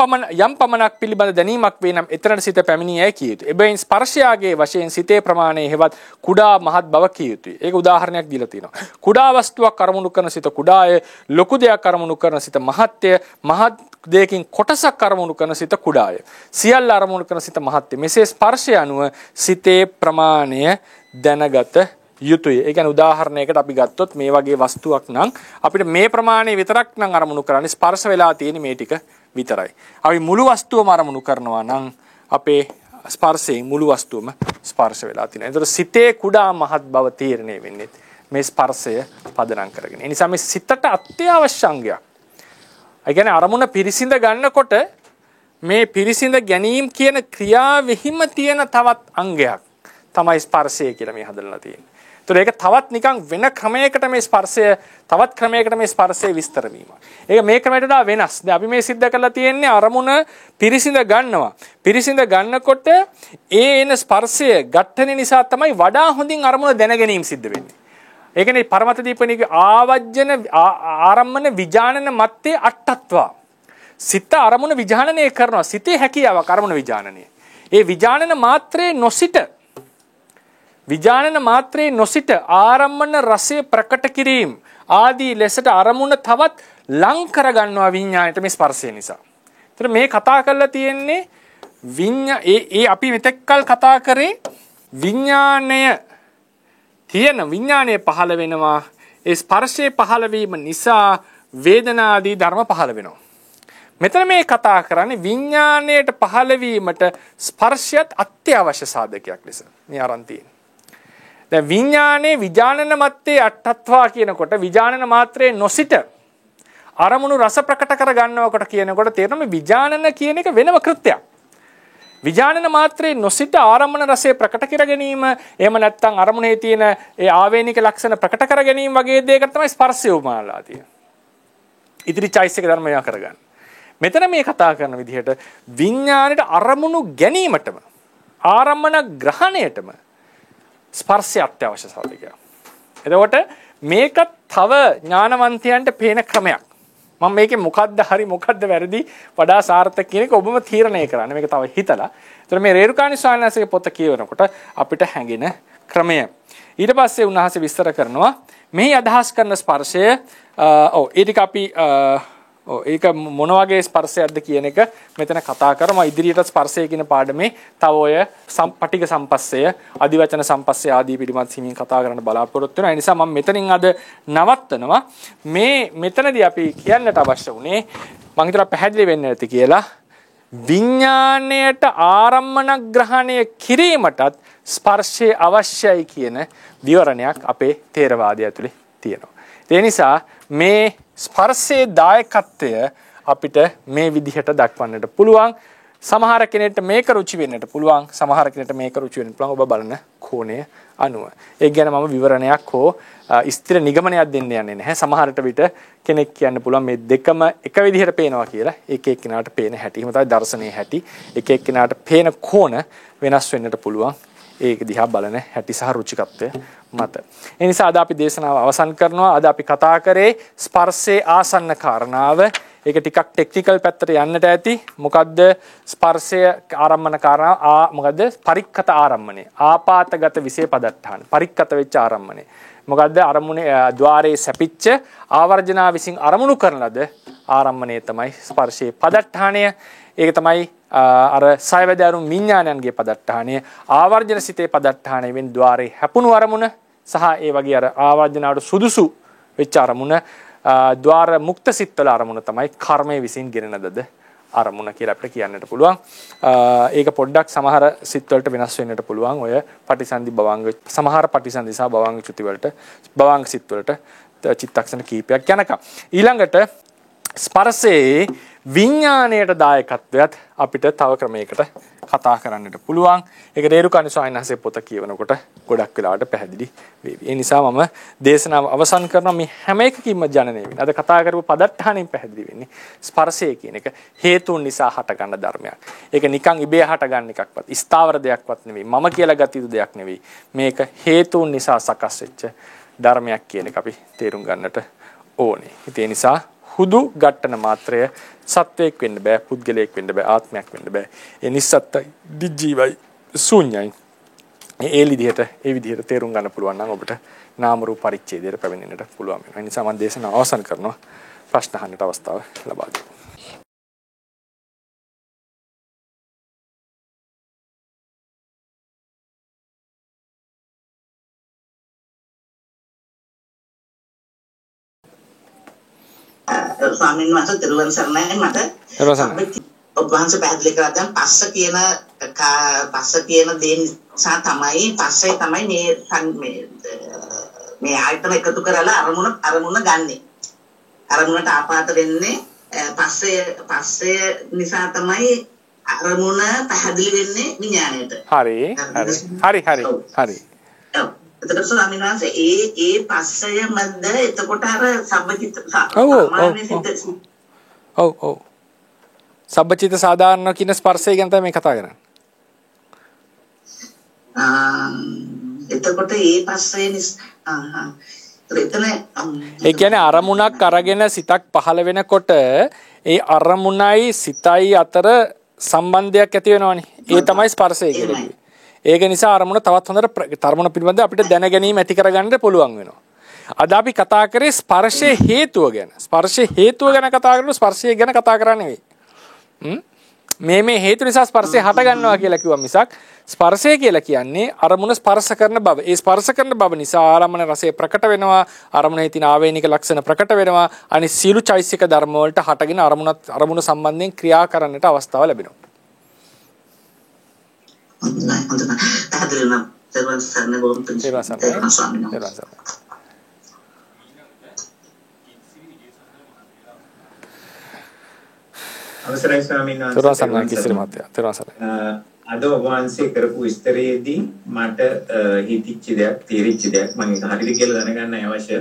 පමණක් පිළිබඳ දැනීමක් වේ නම් එතනට සිත පැමිණියේයි කිය යුතුය. එබැවින් ස්පර්ශයාගේ වශයෙන් සිතේ ප්‍රමාණය හේවත් කුඩා මහත් බව කිය යුතුය. ඒක උදාහරණයක් දීලා තියෙනවා. කුඩා වස්තුවක් අරමුණු කරන සිත කුඩාය, ලොකු දෙයක් අරමුණු කරන සිත මහත්ය, මහත් දෙයකින් කොටසක් අරමුණු කරන සිත කුඩාය. සියල්ල අරමුණු කරන සිත මහත්ය. මෙසේ ස්පර්ශය අනුව සිතේ ප්‍රමාණය දැනගත යුතුය. ඒ කියන්නේ උදාහරණයකට අපි ගත්තොත් මේ වගේ වස්තුවක් නම් අපිට මේ ප්‍රමාණය විතරක් නම් අරමුණු කරන්නේ ස්පර්ශ වෙලා තියෙන මේ ටික විතරයි. අපි මුළු වස්තුවම අරමුණු කරනවා නම් අපේ ස්පර්ශයෙන් මුළු වස්තුවම ස්පර්ශ වෙලා තියෙනවා. ඒතර සිතේ කුඩා මහත් බව තීරණය වෙන්නේ මේ ස්පර්ශය පදනම් කරගෙන. ඒ නිසා මේ සිතට අත්‍යවශ්‍ය අංගයක්. ඒ කියන්නේ අරමුණ පිරිසිඳ ගන්නකොට මේ පිරිසිඳ ගැනීම කියන ක්‍රියාවෙහිම තියෙන තවත් අංගයක් තමයි ස්පර්ශය කියලා මේ හදලා තියෙන්නේ. ඒතර ඒක තවත් නිකන් වෙන ක්‍රමයකට මේ ස්පර්ශය තවත් ක්‍රමයකට මේ ස්පර්ශය විස්තර වීම. ඒක මේ ක්‍රමයට වඩා වෙනස්. දැන් අපි මේ සිද්ධ කරලා තියෙන්නේ අරමුණ පිරිසිඳ ගන්නවා. පිරිසිඳ ගන්නකොට ඒ එන ස්පර්ශය ඝට්ටන නිසා තමයි වඩා හොඳින් අරමුණ දැන ගැනීම සිද්ධ වෙන්නේ. ඒ කියන්නේ පරමත දීපණික ආවජ්ජන ආරම්මන විජානන මත්තේ අට්ඨත්වා. සිත අරමුණ විජානනය කරනවා. සිතේ හැකියාවක් අරමුණ විජානනය. ඒ විජානන මාත්‍රේ නොසිට ආරම්මන රසය ප්‍රකට කිරීම ආදී ලෙසට අරමුණ තවත් ලං කර ගන්නවා විඥාණයට මේ ස්පර්ශය නිසා. ඒතර මේ කතා කරලා තියෙන්නේ අපි මෙතෙක්කල් කතා කරේ විඥාණය පහළ වෙනවා. ඒ ස්පර්ශයේ පහළ වීම නිසා වේදනාදී ධර්ම පහළ වෙනවා. මෙතන මේ කතා කරන්නේ විඥාණයට පහළ වීමට ස්පර්ශයත් අත්‍යවශ්‍ය සාධකයක් ලෙස මේ අරන් තියෙනවා. දැන් විඥානේ විඥානන මත්තේ අට්ඨත්වා කියනකොට විඥානන මාත්‍රේ නොසිට අරමුණු රස ප්‍රකට කර ගන්නවකොට කියනකොට තේරෙනවා මේ විඥානන කියන එක වෙනම කෘත්‍යයක්. විඥානන මාත්‍රේ නොසිට ආරම්මන රසය ප්‍රකට කර ගැනීම එහෙම නැත්නම් අරමුණේ තියෙන ඒ ආවේනික ලක්ෂණ ප්‍රකට කර ගැනීම වගේ දෙයකට තමයි ස්පර්ශය උපමාලා තියෙන්නේ. ඉදිරි චෛතසික ධර්මය කරගන්න. මෙතන මේ කතා කරන විදිහට විඥාණයට අරමුණු ගැනීමටම ආරම්මන ග්‍රහණයටම ස්පර්ශය අත්‍යවශ්‍ය සාධකයක්. එතකොට මේක තව ඥානවන්තයන්ට පේන ක්‍රමයක්. මම මේකේ මොකද්ද හරි මොකද්ද වැරදි වඩා සාර්ථක කියන එක ඔබම තීරණය කරන්න. මේක තව හිතලා. ඒතර මේ රේරුකාණි ස්වාමීන් වහන්සේගේ පොත කියවනකොට අපිට හැඟෙන ක්‍රමය. ඊට පස්සේ උන්වහන්සේ විස්තර කරනවා මේ අදහස් කරන ස්පර්ශය ඒ ටික අපි ඒක මොන වගේ ස්පර්ශයක්ද කියන එක මෙතන කතා කරමු. ඉදිරියට ස්පර්ශය කියන පාඩමේ තව ඔය පටිඝ සම්පස්සය, අදිවචන සම්පස්සය ආදී පිළිබඳ සිමින් කතා කරන්න බලාපොරොත්තු වෙනවා. ඒ නිසා මම මෙතනින් අද නවත්තනවා. මෙතනදී අපි කියන්නට අවශ්‍ය වුණේ මම හිතලා පැහැදිලි වෙන්න ඇති කියලා විඥාණයට ආරම්මන ග්‍රහණය කිරීමටත් ස්පර්ශය අවශ්‍යයි කියන විවරණයක් අපේ ථේරවාදය ඇතුලේ තියෙනවා. ඒ නිසා මේ ස්පර්ශයේ දායකත්වය අපිට මේ විදිහට දක්වන්නට පුළුවන්. සමහර කෙනෙක්ට මේක රුචි වෙන්නට පුළුවන්. සමහර කෙනෙක්ට මේක රුචි වෙන්න පුළුවන්. ඔබ බලන කෝණය අනුව. ඒක ගැන මම විවරණයක් හෝ ස්ථිර නිගමනයක් දෙන්න යන්නේ නැහැ. සමහරට විට කෙනෙක් කියන්න පුළුවන් මේ දෙකම එක විදිහට පේනවා කියලා. එක එක්කෙනාට පේන හැටි. එහෙම තමයි දර්ශනයේ හැටි. එක එක්කෙනාට පේන කෝණ වෙනස් වෙන්නට පුළුවන්. ඒක දිහා බලන හැටි සහ රුචිකත්වය මත. ඒ නිසා අද අපි දේශනාව අවසන් කරනවා. අද අපි කතා කරේ ස්පර්ශයේ ආසන්න කාරණාව. ඒක ටිකක් ටෙක්නිකල් පැත්තට යන්නට ඇති. මොකද්ද ස්පර්ශය ආරම්මන කාරණා? මොකද්ද පරික්කත ආරම්මණය. ආපාතගත විශේෂ පදට්ටහන. පරික්කත වෙච්ච ආරම්මණය. මොකද්ද අරමුණේ ద్వාරයේ සැපිච්ච ආවර්ජනා විසින් අරමුණු කරන ලද ආරම්මණය තමයි ස්පර්ශයේ පදට්ටහනය. ඒක තමයි අර සයවැදෑරුම් විඥානයන්ගේ පදට්ටහනය. ආවර්ජන සිතේ පදට්ටහනය වෙන ద్వාරයේ හැපුණු අරමුණ සහ ඒ වගේ අර ආවර්ජනාවට සුදුසු වෙච්ච අරමුණ ద్వාර මුක්ත සිත්වල අරමුණ තමයි කර්මයේ විසින් ගෙනෙන දද අරමුණ කියලා අපිට කියන්නට පුළුවන්. ඒක පොඩ්ඩක් සමහර සිත්වලට වෙනස් වෙන්නට පුළුවන්. ඔය පටිසන්ධි භවංග සමහර පටිසන්ධි සහ භවංග චුති වලට භවංග සිත්වලට චිත්තක්ෂණ කීපයක් යනකම්. ඊළඟට ස්පර්ශයේ විඥාණයට දායකත්වයක් අපිට තව ක්‍රමයකට කතා කරන්නට පුළුවන්. ඒක රේරුකාණි ස්වාමීන් වහන්සේ පොත කියවනකොට ගොඩක් වෙලාවට පැහැදිලි වේවි. ඒ නිසා මම දේශනාව අවසන් කරනවා. මේ හැම එකකින්ම ජනනය වෙන්නේ. අද කතා කරපු පදට්ටහනින් පැහැදිලි වෙන්නේ ස්පර්ශය කියන එක හේතුන් නිසා හටගන්න ධර්මයක්. ඒක නිකන් ඉබේ හටගන්න එකක්වත් ස්ථාවර දෙයක්වත් නෙවෙයි. මම කියලා ගත යුතු දෙයක් නෙවෙයි. මේක හේතුන් නිසා සකස් වෙච්ච ධර්මයක් කියන එක අපි තේරුම් ගන්නට ඕනේ. ඒ නිසා හුදු ඝට්ටන මාත්‍රය සත්වයක් වෙන්න බෑ, පුද්ගලයෙක් වෙන්න බෑ, ආත්මයක් වෙන්න බෑ. ඒ නිස්සත්තයි, දිජ්ජීවයි, ශූන්‍යයි. ඒ විදිහට තේරුම් ගන්න පුළුවන් නම් ඔබට නාම රූප පරිච්ඡේදයට පැමිණෙන්නට පුළුවන් වෙනවා. ඒ නිසා මම දේශනාව අවසන් කරනවා. ප්‍රශ්න අහන්නට අවස්ථාව ලබා දෙන්න. ස්වාමීන් වහන්සේ තිරුවන් සරණයි. මට ඔබ වහන්සේ පැහැදිලි කරා දැන් පස්ස කියන දේ නිසා තමයි පස්සේ තමයි මේ ආයතන එකතු කරලා අරමුණ ගන්නෙ. අරමුණට ආපාත වෙන්නේ පස්සේ නිසා තමයි අරමුණ පැහැදිලි වෙන්නේ විඥාණයට. හරි. එතකොට ස්වාමීන් වහන්සේ ඒ පස්සය මැද එතකොට අර සම්බචිත ඔව් සබ්බචිත සාධාරණ කියන ස්පර්ශය ගැන තමයි මේ කතා කරන්නේ. එතකොට ඒ පස්සේ ඒ කියන්නේ අරමුණක් අරගෙන සිතක් පහළ වෙනකොට ඒ අරමුණයි සිතයි අතර සම්බන්ධයක් ඇති වෙනවනේ. ඒ තමයි ස්පර්ශය කියන්නේ. ඒක නිසා අරමුණ තවත් හොඳට අරමුණ පිළිබඳව අපිට දැන ගැනීම ඇති කරගන්න පුළුවන් වෙනවා. අද අපි කතා කරේ ස්පර්ශයේ හේතුව ගැන. ස්පර්ශයේ හේතුව ගැන කතා කරනවා, ස්පර්ශය ගැන කතා කරන්නේ නෙවෙයි. මේ හේතු නිසා ස්පර්ශය හට ගන්නවා කියලා කිව්වා මිසක් ස්පර්ශය කියලා කියන්නේ අරමුණ ස්පර්ශ කරන බව. ඒ ස්පර්ශ කරන බව නිසා ආරම්මන රසය ප්‍රකට වෙනවා, අරමුණේ තියෙන ආවේනික ලක්ෂණ ප්‍රකට වෙනවා. අනිත් සීළු චෛසික ධර්ම වලට හටගෙන අරමුණ සම්බන්ධයෙන් ක්‍රියා කරන්නට අවස්ථාව ලැබෙනවා. හොඳයි. පැහැදිලි නම් තෙරුවන් සරණ බොහොම තුන්. අවසරයි ස්වාමීන් වහන්සේ. අද ඔබ වහන්සේ කරපු විස්තරයේදී මට හිතිච්ච දෙයක්, තේරිච්ච දෙයක් මම හරියට කියලා දැනගන්න අවශ්‍ය.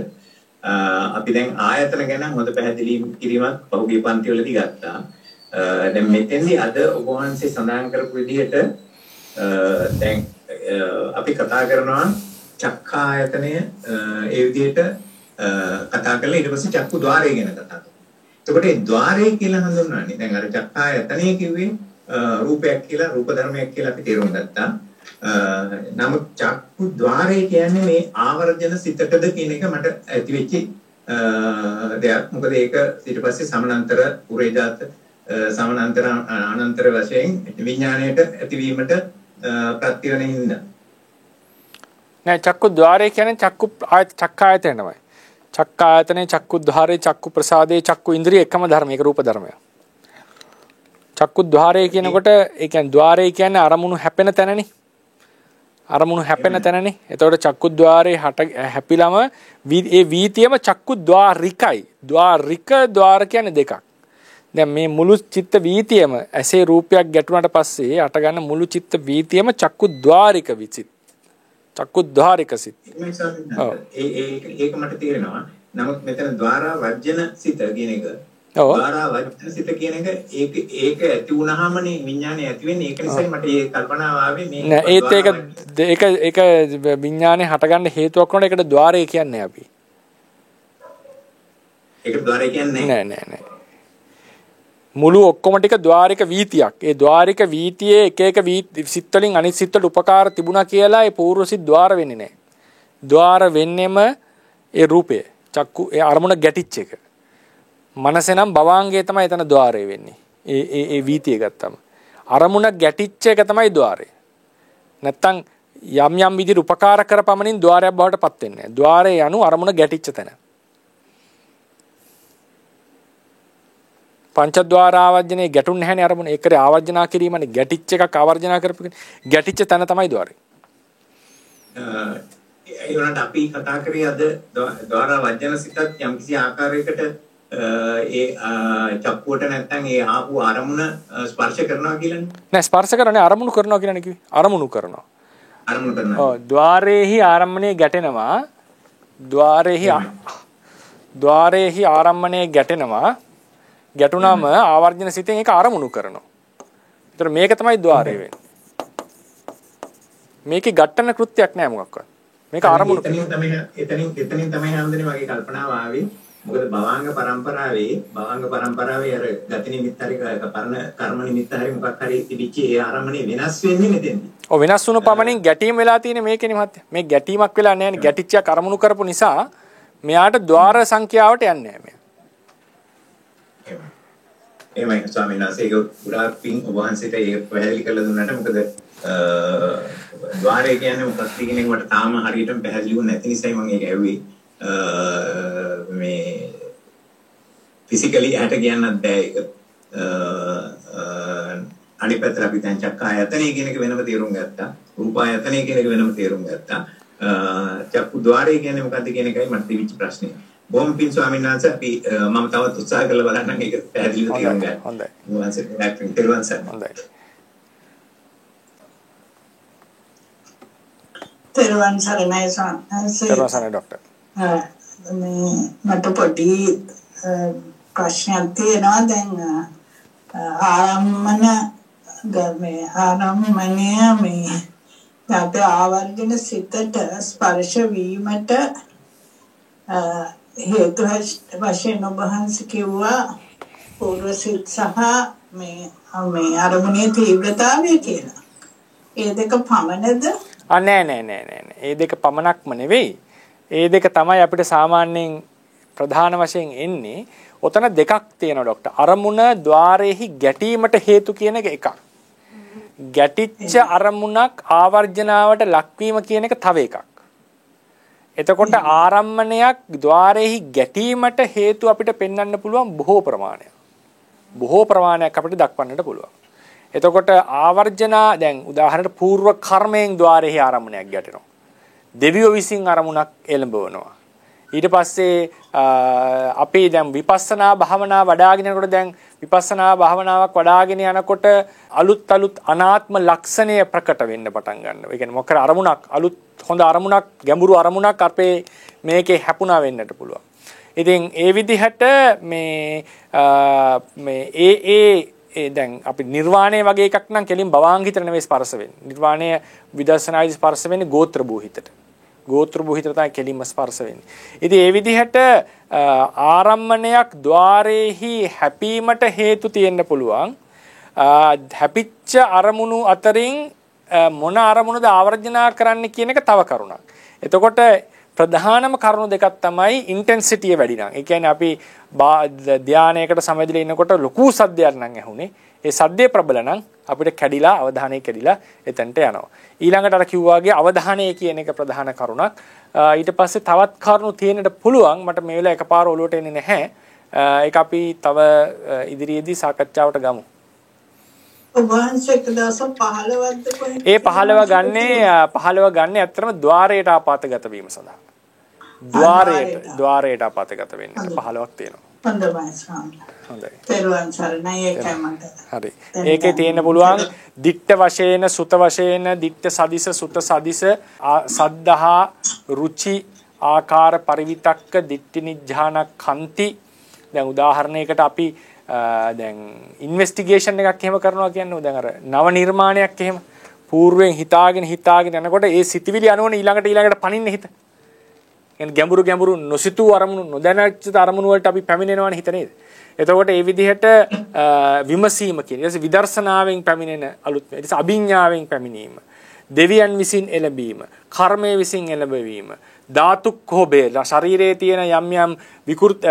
අපි දැන් ආයතන ගැන හොඳ පැහැදිලි කිරීමක් පහුගිය පන්ති වලදී ගත්තා. දැන් මෙතෙන්දී අද ඔබ වහන්සේ සඳහන් කරපු විදිහට දැන් අපි කතා කරනවා චක්කායතනය ඒ විදිහට කතා කරලා ඊට පස්සේ චක්කු ద్వාරය ගැන කතා කරනවා. එතකොට ඒ ద్వාරය කියලා හඳුන්වන්නේ දැන් අර චක්කායතනය කිව්වේ රූපයක් කියලා, රූප ධර්මයක් කියලා අපි තේරුම් ගත්තා. නමුත් චක්කු ద్వාරය කියන්නේ මේ ආවර්ජන සිතටද කියන එක මට ඇති වෙච්ච දෙයක්. මොකද ඒක ඊට පස්සේ සමානතර උරේජාත සමානතර අනන්තර වශයෙන් විඥාණයට ඇතිවීමට ප්‍රත්‍ය වෙන හින්දා නෑ චක්කු ద్వාරය කියන්නේ චක්කායතනය තමයි. චක්කායතනේ චක්කු ద్వාරේ චක්කු ප්‍රසාදේ චක්කු ඉන්ද්‍රිය එකම ධර්ම, ඒක රූප ධර්මයක්. චක්කු ద్వාරය කියනකොට ඒ කියන්නේ ద్వාරය කියන්නේ අරමුණු හැපෙන තැනනේ. අරමුණු හැපෙන තැනනේ. එතකොට චක්කු ద్వාරේ හැපිලම ඒ වීතියම චක්කු ద్వාරිකයි. ద్వාරික ద్వාර කියන්නේ දෙකක්. දැන් මේ මුළු චිත්ත වීතියම ඇසේ රූපයක් ගැටුණාට පස්සේ අට ගන්න මුළු චිත්ත වීතියම චක්කුද්්වාරික විචිත්. චක්කුද්්වාරික සිත්. ඒක මට තේරෙනවා. නමුත් මෙතන ద్వාරා වර්ජන සිත කියන එක ద్వාරා වර්ජන සිත කියන එක ඒක ඇති වුණාමනේ විඥානය ඇති වෙන්නේ. ඒක නිසායි මට මේ කල්පනාව ආවේ මේ නෑ ඒක විඥානේ හටගන්න හේතුවක් වුණා. ඒකට ద్వාරය කියන්නේ අපි. ඒක ద్వාරය කියන්නේ නෑ. මුළු ඔක්කොම ටික ద్వාරික වීතියක්. ඒ ద్వාරික වීතියේ එක එක සිත් වලින් අනිත් සිත් වලට උපකාර තිබුණා කියලා ඒ පූර්ව සිත් ద్వාර වෙන්නේ නැහැ. ద్వාර වෙන්නෙම ඒ රූපය. චක්කු ඒ අරමුණ ගැටිච්ච එක. මනසෙනම් භවාංගයේ තමයි එතන ద్వාරය වෙන්නේ. ඒ වීතිය ගත්තම. අරමුණ ගැටිච්ච එක තමයි ద్వාරය. නැත්තම් යම් විදිහට උපකාර කරපමණින් ద్వාරයක් බවට පත් වෙන්නේ නැහැ. ద్వාරය යනු අරමුණ ගැටිච්ච තැන. පංචද්වාර ආවර්ජනේ ගැටුන්නේ නැහැනේ අරමුණ. ඒකේ ආවර්ජනා කිරීමනේ ගැටිච්ච එකක් ආවර්ජනා කරපු ගැටිච්ච තැන තමයි ద్వාරය. ඒ වුණාට අපි කතා කරේ අද ద్వාර වර්ජන සිතත් යම්කිසි ආකාරයකට ඒ චක්කුවට නැත්තම් ඒ ආපු අරමුණ ස්පර්ශ කරනවා කියලානේ. නෑ ස්පර්ශ කරන්නේ අරමුණු කරනවා කියලානේ කිව්වේ. අරමුණු කරනවා. ඔව් ద్వාරේහි ආරම්මණය ගැටෙනවා. ద్వාරේහි ආරම්මණය ගැටෙනවා. ගැටුණාම ආවර්ජන සිතෙන් ඒක අරමුණු කරනවා. ඒතර මේක තමයි ద్వාරය වෙන්නේ. මේකේ ඝට්ටන කෘත්‍යයක් නෑ මොකක්වත්. මේක අරමුණු එතනින් තමයි හැමදෙනේ වගේ කල්පනාව ආවේ. මොකද භවාංග පරම්පරාවේ අර ගති නිමිත්ත හරි පරණ කර්ම නිමිත්ත හරි මොකක් හරි තිබිච්ච ඒ ආරම්භනේ වෙනස් වෙන්නේ මෙතෙන්දී. ඔව් වෙනස් වුණු පමණින් ගැටීම් වෙලා තියෙන්නේ මේකනේ මහත්තයා. මේ ගැටීමක් වෙලා නැහැනේ. ගැටිච්චයක් අරමුණු කරපු නිසා මෙයාට ద్వාර සංඛ්‍යාවට යන්නේ නැහැ. එහෙමයි ස්වාමීන් වහන්සේ ඒක ගොඩාක් පිං ඔබ වහන්සේට ඒක පැහැදිලි කරලා දුන්නාට මොකද ద్వාරය කියන්නේ මොකක්ද කියන එක මට තාම හරියටම පැහැදිලිව නැති නිසායි මම ඒක ඇහුවේ මේ ෆිසිකලි ඇට කියන්නත් බෑ ඒක අනිත් පැත්තට අපි දැන් චක්කායතනය කියන එක වෙනම තේරුම් ගත්තා රූපායතනය කියන එක වෙනම තේරුම් ගත්තා චක්කු ద్వාරය කියන්නේ මොකක්ද කියන එකයි මට තිබිච්ච ප්‍රශ්නේ බොහොම පිං ස්වාමීන් වහන්සේ අපි මම තවත් උත්සාහ කරලා බලන්නම් ඒක පැහැදිලිව තේරුම් ගන්න. හොඳයි. වහන්සේ ඩාක්ටර් තෙරුවන් සර්. හොඳයි. තෙරුවන් සරණයි සාන්සේ. තෙරුවන් සරණයි ડોක්ටර්. මේ මට පොඩි ප්‍රශ්නයක් තියෙනවා දැන් ආරම්මණය මේ අපේ ආවර්ජන සිතට ස්පර්ශ වීමට හේතු වශයෙන් ඔබ වහන්සේ කිව්වා පූර්ව සිත් සහ මේ අරමුණේ තීව්‍රතාවය කියලා. ඒ දෙක පමණද? නෑ. ඒ දෙක පමණක්ම නෙවෙයි. ඒ දෙක තමයි අපිට සාමාන්‍යයෙන් ප්‍රධාන වශයෙන් එන්නේ. ඔතන දෙකක් තියෙනවා ડોක්ටර්. අරමුණ ద్వාරයේහි ගැටීමට හේතු කියන එක එකක්. ගැටිච්ච අරමුණක් ආවර්ජනාවට ලක්වීම කියන එක තව එකක්. එතකොට ආරම්මණයක් ద్వාරයේහි ගැටීමට හේතු අපිට පෙන්වන්න පුළුවන් බොහෝ ප්‍රමාණයක්. බොහෝ ප්‍රමාණයක් අපිට දක්වන්නට පුළුවන්. එතකොට ආවර්ජනා දැන් උදාහරණයට పూర్ව කර්මයෙන් ద్వාරයේහි ආරම්මණයක් ගැටෙනවා. දෙවියෝ විසින් අරමුණක් එළඹවනවා. ඊට පස්සේ අපි දැන් විපස්සනා භාවනා වඩාගෙන යනකොට දැන් විපස්සනා භාවනාවක් වඩාගෙන යනකොට අලුත් අනාත්ම ලක්ෂණය ප්‍රකට වෙන්න පටන් ගන්නවා. ඒ කියන්නේ මොකද අරමුණක් අලුත් හොඳ අරමුණක් ගැඹුරු අරමුණක් අපේ මේකේ හැපුණා වෙන්නට පුළුවන්. ඉතින් ඒ විදිහට ඒ දැන් අපි නිර්වාණය වගේ එකක් නම් කෙලින් භවාංගිතර නෙවෙයි ස්පර්ශ වෙන්නේ. නිර්වාණය විදර්ශනායි ස්පර්ශ වෙන්නේ ගෝත්‍ර භූහිතට. ගෝත්‍ර භූහිතට තමයි කෙලින්ම ස්පර්ශ වෙන්නේ. ඉතින් ඒ විදිහට ආරම්මණයක් ద్వාරයේහි හැපීමට හේතු තියෙන්න පුළුවන්. හැපිච්ච අරමුණු අතරින් මොන අරමුණද ආවර්ජනා කරන්න කියන එක තව කරුණක්. එතකොට ප්‍රධානම කරුණු දෙකක් තමයි ඉන්ටෙන්සිටිය වැඩි නම්. ඒ කියන්නේ අපි ධානයකට සමවැදිලා ඉන්නකොට ලොකු සද්දයක් නම් ඇහුනේ. ඒ සද්දේ ප්‍රබල නම් අපිට කැඩිලා අවධානය කැඩිලා එතනට යනවා. ඊළඟට අර කිව්වාගේ අවධානය කියන එක ප්‍රධාන කරුණක්. ඊට පස්සේ තවත් කරුණු තියෙන්නට පුළුවන්. මට මේ වෙලාව එකපාර ඔලුවට එන්නේ නැහැ. ඒක අපි තව ඉදිරියේදී සාකච්ඡාවට ගමු. ඔබ වහන්සේ 1015ද කොහෙද? ඒ 15 ගන්නේ ඇත්තටම ద్వාරයට ආපాతගත වීම සඳහා. ద్వාරයට ආපాతගත වෙන්නේ 15ක් තියෙනවා. හොඳයි ස්වාමී. හොඳයි. තෙරුවන් සරණයි ඒකයි මට. හරි. ඒකේ තියෙන්න පුළුවන් දික්ඨ වශයෙන් සුත වශයෙන් දික්ඨ සදිස සුත සදිස සද්ධා රුචි ආකාර පරිවිතක්ක දිට්ඨි නිජ්ජාන කන්ති. දැන් උදාහරණයකට අපි දැන් ඉන්වෙස්ටිගේෂන් එකක් එහෙම කරනවා කියන්නේ දැන් අර නව නිර්මාණයක් එහෙම పూర్වයෙන් හිතාගෙන යනකොට ඒ සිතිවිලි අනුවන ඊළඟට පනින්න හිත. يعني ගැඹුරු නොසිතූ අරමුණු නොදැනච්ච අරමුණු වලට අපි පැමිණෙනවනේ හිත නේද? එතකොට ඒ විදිහට විමසීම කියන්නේ ඊට පස්සේ විදර්ශනාවෙන් පැමිණෙන අලුත් ඊට පස්සේ අභිඥාවෙන් පැමිණීම දෙවියන් විසින් එළඹීම කර්මයේ විසින් එළඹවීම ධාතුක්ඛෝබේ ශරීරයේ තියෙන යම් විකෘත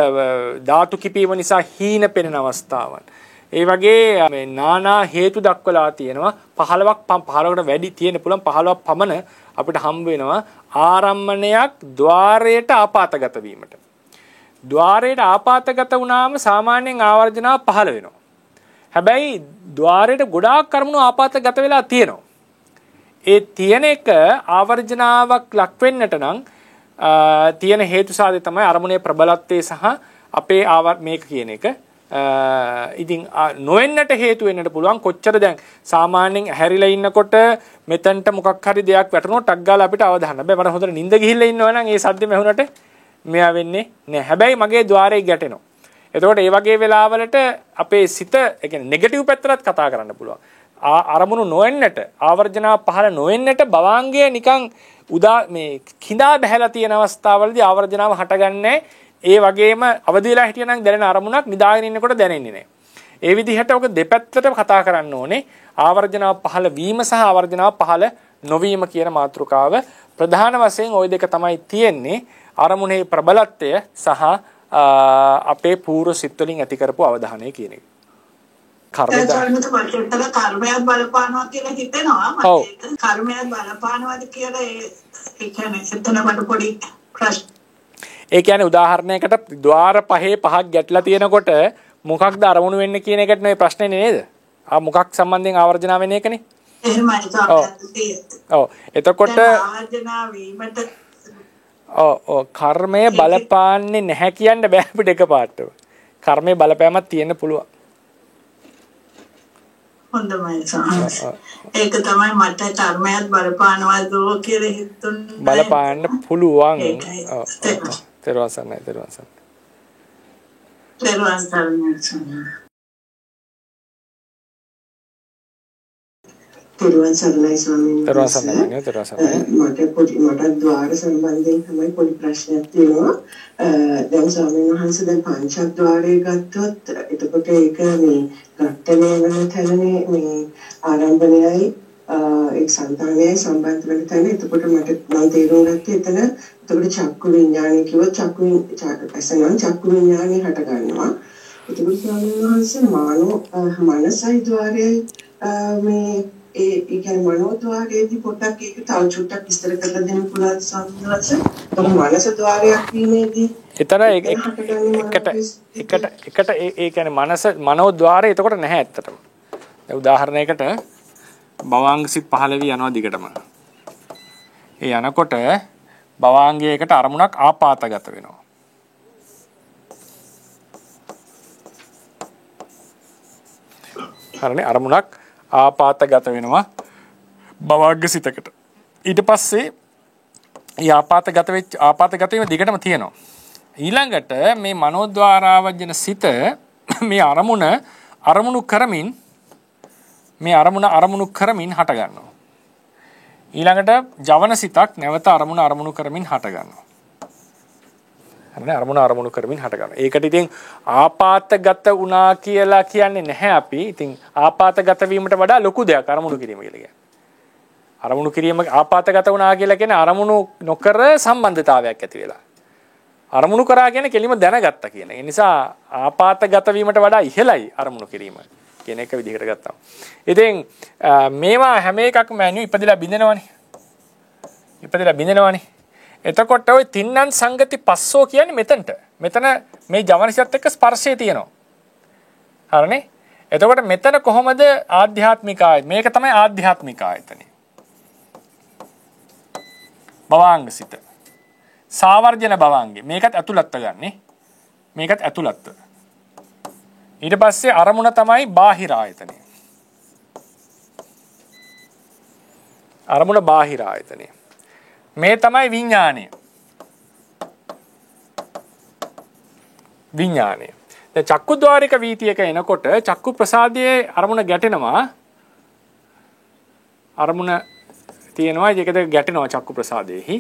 ධාතු කිපීම නිසා හීන පෙනෙන අවස්ථාවන් ඒ වගේ මේ නානා හේතු දක්වලා තියෙනවා 15කට වැඩි තියෙන පුළුවන් 15ක් පමණ අපිට හම්බ වෙනවා ආරම්මණයක් ద్వාරයට ආපాతගත වීමට. ద్వාරයට ආපాతගත වුණාම සාමාන්‍යයෙන් ආවර්ජනාව පහළ වෙනවා. හැබැයි ద్వාරයට ගොඩාක් කර්මණු ආපాతගත වෙලා තියෙනවා. ඒ තියෙන එක ආවර්ජනාවක් ලක් වෙන්නට නම් තියෙන හේතු සාධක තමයි අරමුණේ ප්‍රබලත්වයේ සහ අපේ මේක කියන එක. ඉතින් නොවෙන්නට හේතු වෙන්නට පුළුවන් කොච්චර දැන් සාමාන්‍යයෙන් ඇහැරිලා ඉන්නකොට මෙතනට මොකක් හරි දෙයක් වැටුණොත් ටක් ගාලා අපිට අවධානය. හැබැයි මට හොඳට නිින්ද ගිහිල්ලා ඉන්නවා නම් ඒ සද්දෙම ඇහුනට මෙයා වෙන්නේ නැහැ. හැබැයි මගේ ద్వාරේ ගැටෙනවා. එතකොට ඒ වගේ වෙලාවලට අපේ සිත ඒ කියන්නේ නෙගටිව් පැත්තට කතා කරන්න පුළුවන්. අරමුණු නොවෙන්නට ආවර්ජනාව පහළ නොවෙන්නට භවාංගය නිකන් මේ කිඳා බහැලා තියෙන අවස්ථාවලදී ආවර්ජනාව හටගන්නේ ඒ වගේම අවදි වෙලා හිටියනම් දැනෙන අරමුණක් නිදාගෙන ඉන්නකොට දැනෙන්නේ නැහැ. ඒ විදිහට ඔක දෙපැත්තට කතා කරන්න ඕනේ. ආවර්ජනාව පහළ වීම සහ ආවර්ජනාව පහළ නොවීම කියන මාතෘකාව ප්‍රධාන වශයෙන් ওই දෙක තමයි තියෙන්නේ. අරමුණේ ප්‍රබලත්වය සහ අපේ පූර්ව සිත් වලින් ඇති කරපු අවධානය කියන එක. කර්මයක් බලපානවා කියලා හිතෙනවා මට. කර්මයක් බලපානවාද කියලා ඒ කියන්නේ හිතනකොට පොඩි ප්‍රශ්න. ඒ කියන්නේ උදාහරණයකට ద్వාර පහේ පහක් ගැටලා තියෙනකොට මොකක්ද අරමුණු වෙන්නේ කියන එකට නෙවෙයි ප්‍රශ්නේ නේද? මොකක් සම්බන්ධයෙන් ආවර්ජනා වෙන එකනේ. එහෙමයි. ඔව්. එතකොට ආවර්ජනා වීමට කර්මය බලපාන්නේ නැහැ කියන්න බෑ අපිට එකපාරටම. කර්මයේ බලපෑමක් තියෙන්න පුළුවන්. හොඳයි සාහස්. ඒක තමයි මට කර්මයක් බලපානවද කියලා හිතුනේ. බලපාන්න පුළුවන්. තෙරුවන් සරණයි. තෙරුවන් සරණයි. තෙරුවන් සරණයි ස්වාමීන් වහන්සේ. මට ద్వාර සම්බන්ධයෙන් තමයි පොඩි ප්‍රශ්නයක් තියෙනවා. දැන් ස්වාමීන් වහන්සේ දැන් පංචද්වාරය ගත්තොත් එතකොට ඒක මේ ඝට්ටණය වෙන තැනනේ මේ ආරම්භණයයි එක් සංතානයයි සම්බන්ධ වෙන තැන. එතකොට මම තේරුම් ගත්තේ එතකොට චක්කු විඥානය කිව්වොත් චක්කු විඥානය හට ගන්නවා. එතකොට ස්වාමීන් වහන්සේ මනසයි ద్వාරයයි මේ ඒ කියන්නේ මනෝද්වාරයේදී පොඩ්ඩක් ඒක තව චුට්ටක් විස්තර කරලා දෙන්න පුළුවන් සම්මත. මනස ద్వාරයක් වීමේදී එතන එකට ඒ කියන්නේ මනෝද්වාරය එතකොට නැහැ ඇත්තටම. දැන් උදාහරණයකට භවාංගසිත 15 යනවා දිගටම. ඒ යනකොට භවාංගයකට අරමුණක් ආපాతගත වෙනවා. හරිනේ අරමුණක් ආපాతගත වෙනවා භවාංගසිතකට. ඊට පස්සේ මේ ආපాతගත වීම දිගටම තියෙනවා. ඊළඟට මේ මනෝද්වාරාවජන සිත මේ අරමුණු කරමින් හට ගන්නවා. ඊළඟට ජවන සිතක් නැවත අරමුණු කරමින් හට ගන්නවා. හරිනේ අරමුණු කරමින් හට ගන්නවා. ඒකට ඉතින් ආපాతගත වුණා කියලා කියන්නේ නැහැ අපි. ඉතින් ආපాతගත වීමට වඩා ලොකු දෙයක් අරමුණු කිරීම කියලා කියන්නේ. අරමුණු කිරීම ආපాతගත වුණා කියලා කියන්නේ අරමුණු නොකර සම්බන්ධතාවයක් ඇති වෙලා. අරමුණු කරා කියන්නේ කෙලිම දැනගත්තා කියන. ඒ නිසා ආපాతගත වීමට වඩා ඉහළයි අරමුණු කිරීම කියන එක විදිහට ගත්තා. ඉතින් මේවා හැම එකක්ම ඉපදිලා බින්දෙනවනේ. එතකොට ওই තින්නන් සංගති පස්සෝ කියන්නේ මෙතන මේ ජවනසිතත් එක්ක ස්පර්ශය තියෙනවා. හරිනේ? එතකොට මෙතන කොහොමද ආධ්‍යාත්මික ආයතන? මේක තමයි ආධ්‍යාත්මික ආයතනෙ. භවාංගසිත. සාවර්ජන භවාංගේ. මේකත් අතුලත් ගන්නෙ. මේකත් ඇතුළත්ව. ඊට පස්සේ අරමුණ තමයි බාහිර ආයතනය. අරමුණ බාහිර ආයතනය. මේ තමයි විඥාණය. විඥාණය. දැන් චක්කුද්්වාරික වීතියක එනකොට චක්කු ප්‍රසාදයේ අරමුණ ගැටෙනවා. අරමුණ තියෙනවා ඒකද ගැටෙනවා චක්කු ප්‍රසාදයේහි.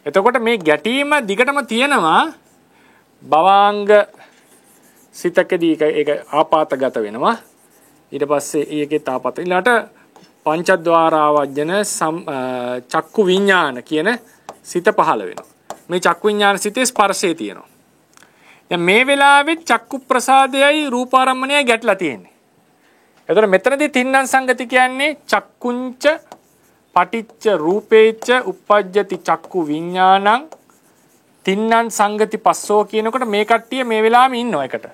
එතකොට මේ ගැටීම දිගටම තියෙනවා භවාංග සිතකදී ඒක ආපాతගත වෙනවා. ඊට පස්සේ ඒකේ තාපත ඊළාට පංචද්වාරාවජන චක්කු විඥාන කියන සිත පහළ වෙනවා. මේ චක්කු විඥාන සිතේ ස්පර්ශය තියෙනවා. දැන් මේ වෙලාවෙත් චක්කු ප්‍රසාදයයි රූපාරම්මණයයි ගැටලා තියෙන්නේ. එතකොට මෙතනදී තින්නම් සංගති කියන්නේ චක්කුංච පටිච්ච රූපේච්ච uppajjati චක්කු විඥානං තින්නම් සංගති පස්සෝ කියනකොට මේ කට්ටිය මේ වෙලාවෙම ඉන්නවා එකට.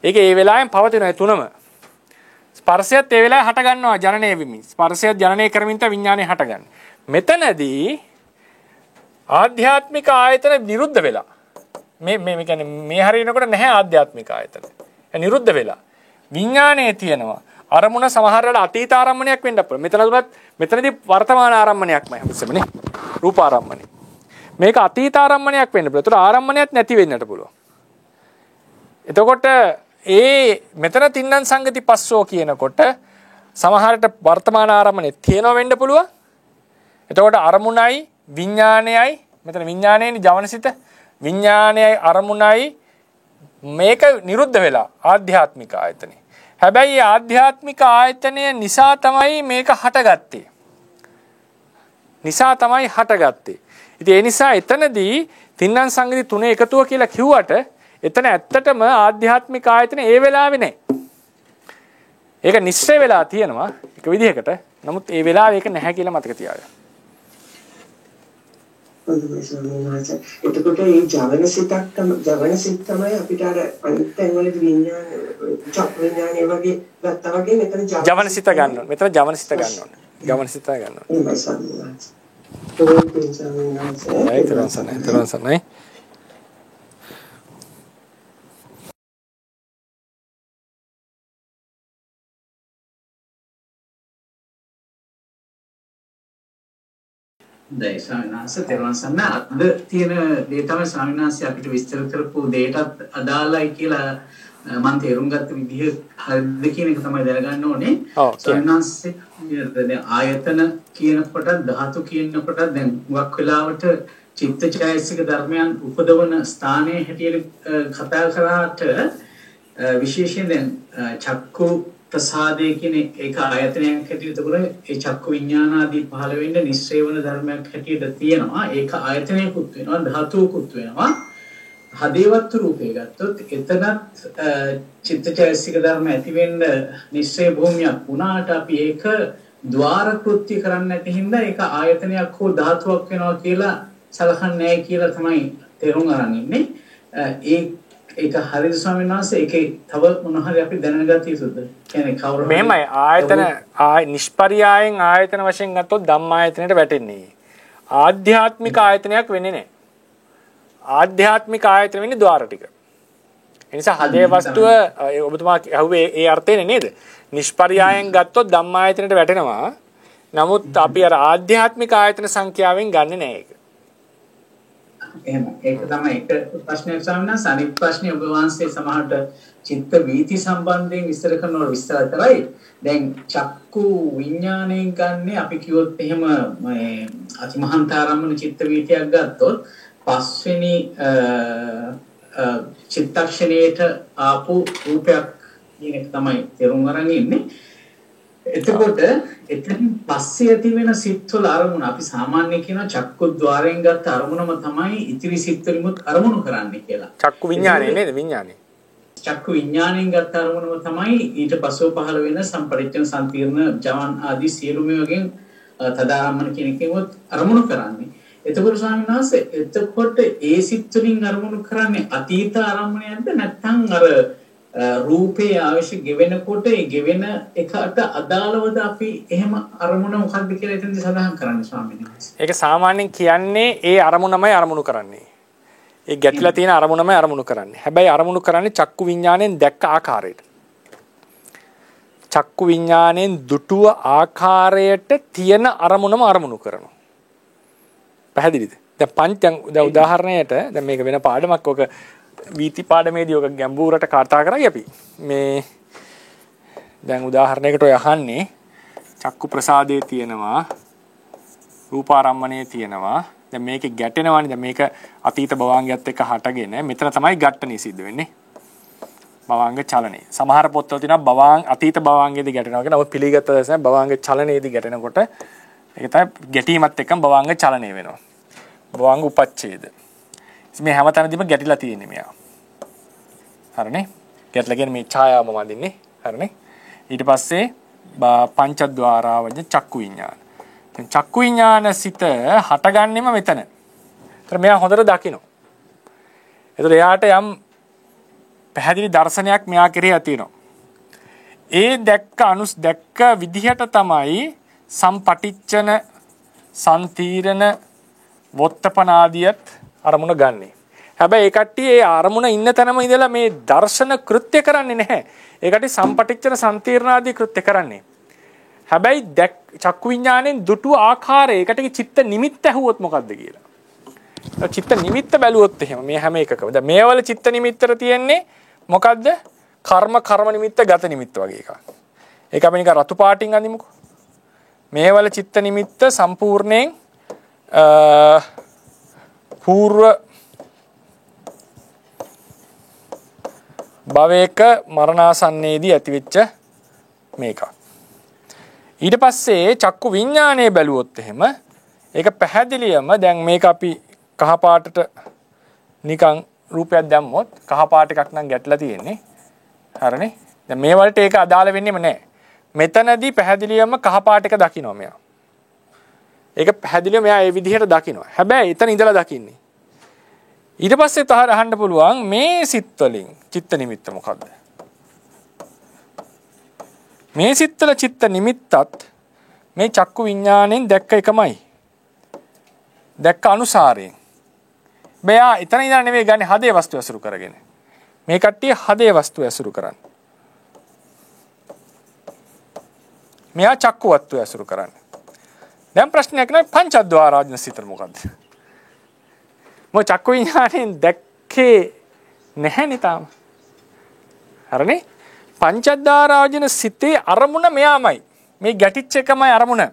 ඒක ඒ වෙලාවෙන් පවතින ඒ තුනම. ස්පර්ශයත් ඒ වෙලාවේ හට ගන්නවා ජනනය වෙමින්. ස්පර්ශයත් ජනනය කරමින් තම විඥානය හටගන්නේ. මෙතනදී ආධ්‍යාත්මික ආයතන නිරුද්ධ වෙලා. මේ කියන්නේ මේ හරියනකොට නැහැ ආධ්‍යාත්මික ආයතන. ඒ නිරුද්ධ වෙලා. විඥානයේ තියෙනවා. අරමුණ සමහර වෙලාවට අතීත ආරම්මණයක් වෙන්න පුළුවන්. මෙතනදී වර්තමාන ආරම්මණයක්මයි හැමසෙමනේ. රූප ආරම්මණය. මේක අතීත ආරම්මණයක් වෙන්න පුළුවන්. ඒතර ආරම්මණයක් නැති වෙන්නට පුළුවන්. එතකොට මෙතන තින්නම් සංගති පස්සෝ කියනකොට සමහරට වර්තමාන ආරම්මණය තියෙනව වෙන්න පුළුවන්. එතකොට අරමුණයි විඥානයයි මෙතන විඥානයේනි ජවනසිත විඥානයයි අරමුණයි මේක නිරුද්ධ වෙලා ආධ්‍යාත්මික ආයතනෙ. හැබැයි ආධ්‍යාත්මික ආයතනය නිසා තමයි මේක හටගත්තේ. ඉතින් ඒ නිසා එතනදී තින්නම් සංගති තුනේ එකතුව කියලා කිව්වට එතන ඇත්තටම ආධ්‍යාත්මික ආයතන ඒ වෙලාවේ නැහැ. ඒක නිශ්චය වෙලා තියෙනවා එක විදිහකට. නමුත් ඒ වෙලාවේ ඒක නැහැ කියලා මතක තියාගන්න. එතකොට මේ ජවන සිත් තමයි අපිට අර අනිත් තැන් වලදී විඥාන චක් විඥානය වගේ ගත්තා වගේ මෙතන ජවන සිත ගන්න ඕනේ. මෙතන ජවන සිත ගන්න ඕනේ. ජවන සිත ගන්න ඕනේ. දැන් ස්වාමීන් වහන්සේ තෙරුවන් සරණ අද තියෙන දේ තමයි ස්වාමීන් වහන්සේ අපිට විස්තර කරපු දෙයටත් අදාළයි කියලා මම තේරුම් ගත්ත විදිහ හරිද කියන එක තමයි දැනගන්න ඕනේ. ස්වාමීන් වහන්සේ දැන් ආයතන කියනකොට ධාතු කියනකොට දැන් හුඟක් වෙලාවට චිත්තචෛතසික ධර්මයන් උපදවන ස්ථානයේ හැටියට කතා කරාට විශේෂයෙන් දැන් චක්කු ප්‍රසාදයේ කියන ඒක ආයතනයක් හැටියට උතන ඒ චක්කු විඥාන ආදී පහළ වෙන්න නිශ්චය වන ධර්මයක් හැටියට තියෙනවා. ඒක ආයතනයකුත් වෙනවා ධාතුවකුත් වෙනවා. හදේවත් රූපේ ගත්තොත් එතනත් චිත්තචෛතසික ධර්ම ඇති වෙන්න නිශ්චය භූමියක් වුණාට අපි ඒක ద్వාර කෘත්‍ය කරන්නේ නැති හින්දා ඒක ආයතනයක් හෝ ධාතුවක් වෙනවා කියලා සලකන්නේ නැහැ කියලා තමයි තේරුම් අරන් ඉන්නේ. ඒක හරිද ස්වාමීන් වහන්සේ ඒකේ තව මොන හරි අපි දැනගත යුතුද? කියන්නේ කවුරු මෙහෙමයි ආයතන නිෂ්පරියායෙන් ආයතන වශයෙන් ගත්තොත් ධම්මායතනයට වැටෙන්නේ. ආධ්‍යාත්මික ආයතනයක් වෙන්නේ නැහැ. ආධ්‍යාත්මික ආයතන වෙන්නේ ద్వාර ටික. ඒ නිසා හදේ වස්තුව ඔබතුමා අහුවේ ඒ අර්ථයෙන් නේද? නිෂ්පරියායෙන් ගත්තොත් ධම්මායතනයට වැටෙනවා. නමුත් අපි අර ආධ්‍යාත්මික ආයතන සංඛ්‍යාවෙන් ගන්නෙ නැහැ ඒක. එහෙම ඒක තමයි එක ප්‍රශ්නයක් ස්වාමීන් වහන්සේ. අනිත් ප්‍රශ්නේ ඔබ වහන්සේ සමහරට චිත්ත වීති සම්බන්ධයෙන් විස්තර කරනකොට විස්තර කරයි. දැන් චක්කු විඥාණයෙන් ගන්න අපි කිව්වොත් එහෙම මේ අතිමහන්තාරම්මන චිත්ත වීතියක් ගත්තොත් පස්වෙනි චිත්තක්ෂණයට ආපු රූපයක් කියන එක තමයි තේරුම් අරන් ඉන්නේ. එතකොට එතනින් පස්සේ ඇති වෙන සිත්වල අරමුණ අපි සාමාන්‍ය කියන චක්කුද්්වාරයෙන් ගත්ත අරමුණම තමයි ඉතිරි සිත්වලිමුත් අරමුණු කරන්නේ කියලා. චක්කු විඥානය නේද? විඥානය. චක්කු විඥාණයෙන් ගත්ත අරමුණම තමයි ඊට පස්ව පහළ වෙන සම්පරිච්ඡන සංකීර්ණ ජවන් ආදී සියලුම වගේ තදාරම්මන කියන එකේවත් අරමුණු කරන්නේ. එතකොට ස්වාමීන් වහන්සේ එතකොට ඒ සිත්වලින් අරමුණු කරන්නේ අතීත ආරම්මණයක්ද නැත්නම් අර රූපේ අවශ්‍ය ගෙවෙනකොට ඒ ගෙවෙන එකට අදාළවද අපි එහෙම අරමුණ මොකක්ද කියලා එතනදී සඳහන් කරන්නේ ස්වාමීන් වහන්සේ. ඒක සාමාන්‍යයෙන් කියන්නේ ඒ අරමුණමයි අරමුණු කරන්නේ. ඒ ගැටිලා තියෙන අරමුණම අරමුණු කරන්නේ. හැබැයි අරමුණු කරන්නේ චක්කු විඥාණයෙන් දැක්ක ආකාරයට. චක්කු විඥාණයෙන් දුටුව ආකාරයට තියෙන අරමුණම අරමුණු කරනවා. පැහැදිලිද? දැන් උදාහරණයට දැන් මේක වෙන පාඩමක්. ඔක වීති පාඩමේදී ඔක ගැඹුරට කතා කරයි අපි. මේ දැන් උදාහරණයකට ඔය අහන්නේ චක්කු ප්‍රසාදයේ තියෙනවා රූපාරම්මණයේ තියෙනවා. දැන් මේකේ ගැටෙනවානේ. දැන් මේක අතීත භවංගයත් එක්ක හටගෙන මෙතන තමයි ගැටණිය සිද්ධ වෙන්නේ. භවංග චලනය. සමහර පොත්වල තියෙනවා අතීත භවංගයේදී ගැටෙනවා කියන ඔය පිළිගත්ත දැසන භවංග චලනයේදී ගැටෙනකොට ඒක තමයි ගැටීමත් එක්කම භවංග චලනය වෙනවා. භවංග උපච්ඡේද. මේ හැමතැනදීම ගැටිලා තියෙන්නේ මෙයා. හරිනේ? ගැටලා කියන්නේ මේ ඡායාවම වදින්නේ. හරිනේ? ඊට පස්සේ පංචද්වාරාවජ චක්කු විඥාන. දැන් චක්කු විඥාන සිත හටගන්නෙම මෙතන. ඒතර මෙයා හොඳට දකිනවා. ඒතර එයාට යම් පැහැදිලි දර්ශනයක් මෙයා කෙරෙහි තියෙනවා. ඒ දැක්ක විදිහට තමයි සම්පටිච්ඡන සම්තීරණ වොත්තපන ආදියත් අරමුණ ගන්නෙ. හැබැයි ඒ කට්ටිය ඒ අරමුණ ඉන්න තැනම ඉඳලා මේ දර්ශන කෘත්‍ය කරන්නේ නැහැ. ඒ කට්ටිය සම්පටිච්ඡන සම්තීරණ ආදී කෘත්‍ය කරන්නේ. හැබැයි චක්කු විඥාණයෙන් දුටු ආකාරය ඒකට චිත්ත නිමිත්ත ඇහුවොත් මොකද්ද කියලා. චිත්ත නිමිත්ත බැලුවොත් එහෙම මේ හැම එකකම. දැන් මේවල චිත්ත නිමිත්තට තියෙන්නේ මොකද්ද? කර්ම නිමිත්ත ගත නිමිත්ත වගේ එකක්. ඒක අපි නිකන් රතු පාටින් අඳිමුකෝ. මේවල චිත්ත නිමිත්ත සම්පූර්ණයෙන් పూర్ව භවයක මරණාසන්නයේදී ඇතිවෙච්ච මේක. ඊට පස්සේ චක්කු විඥානය බැලුවොත් එහෙම ඒක පැහැදිලියම දැන් මේක අපි කහ පාටට නිකන් රූපයක් දැම්මොත් කහ පාට එකක් නම් ගැටලා තියෙන්නේ. හරිනේ? දැන් මේ වලට ඒක අදාළ වෙන්නේම නැහැ. මෙතනදී පැහැදිලියම කහ පාට එක දකින්න මෙයා. ඒක පැහැදිලිව මෙයා ඒ විදිහට දකිනවා. හැබැයි එතන ඉඳලා දකින්නේ. ඊට පස්සේ තහර අහන්න පුළුවන් මේ සිත් වලින් චිත්ත නිමිත්ත මොකද්ද? මේ සිත්වල චිත්ත නිමිත්තත් මේ චක්කු විඥාණයෙන් දැක්ක එකමයි. දැක්ක අනුසාරයෙන්. මෙයා එතන ඉඳලා නෙමෙයි ගන්නේ හදේ වස්තු ඇසුරු කරගෙන. මේ කට්ටිය හදේ වස්තු ඇසුරු කරන්නේ. මෙයා චක්කු වස්තු ඇසුරු කරන්නේ. දැන් ප්‍රශ්නයක් නෑ පංචද්වාරාජන සිතර මොකද්ද? මො චක්කු විඥාණයෙන් දැක්කේ නැහැනේ තාම. හරිනේ? පංචද්වාරාජන සිතේ අරමුණ මෙයාමයි. මේ ගැටිච්ච එකමයි අරමුණ.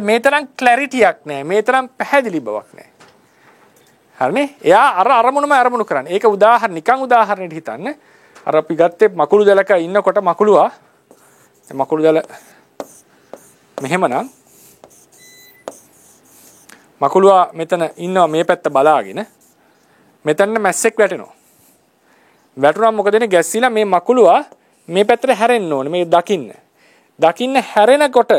මේ තරම් ක්ලැරිටියක් නෑ. මේ තරම් පැහැදිලි බවක් නෑ. හරිනේ? එයා අරමුණම අරමුණු කරන්නේ. ඒක නිකන් උදාහරණයක් හිතන්න. අර අපි ගත්තේ මකුළු දැලක ඉන්නකොට මකුළුවා මකුළු දැල මෙහෙමනම් මකුළුවා මෙතන ඉන්නවා මේ පැත්ත බලාගෙන මෙතන මැස්සෙක් වැටෙනවා. වැටුණාම මොකද වෙන්නේ? ගැස්සිලා මේ මකුළුවා මේ පැත්තට හැරෙන්න ඕනේ. මේ දකින්න. දකින්න හැරෙනකොට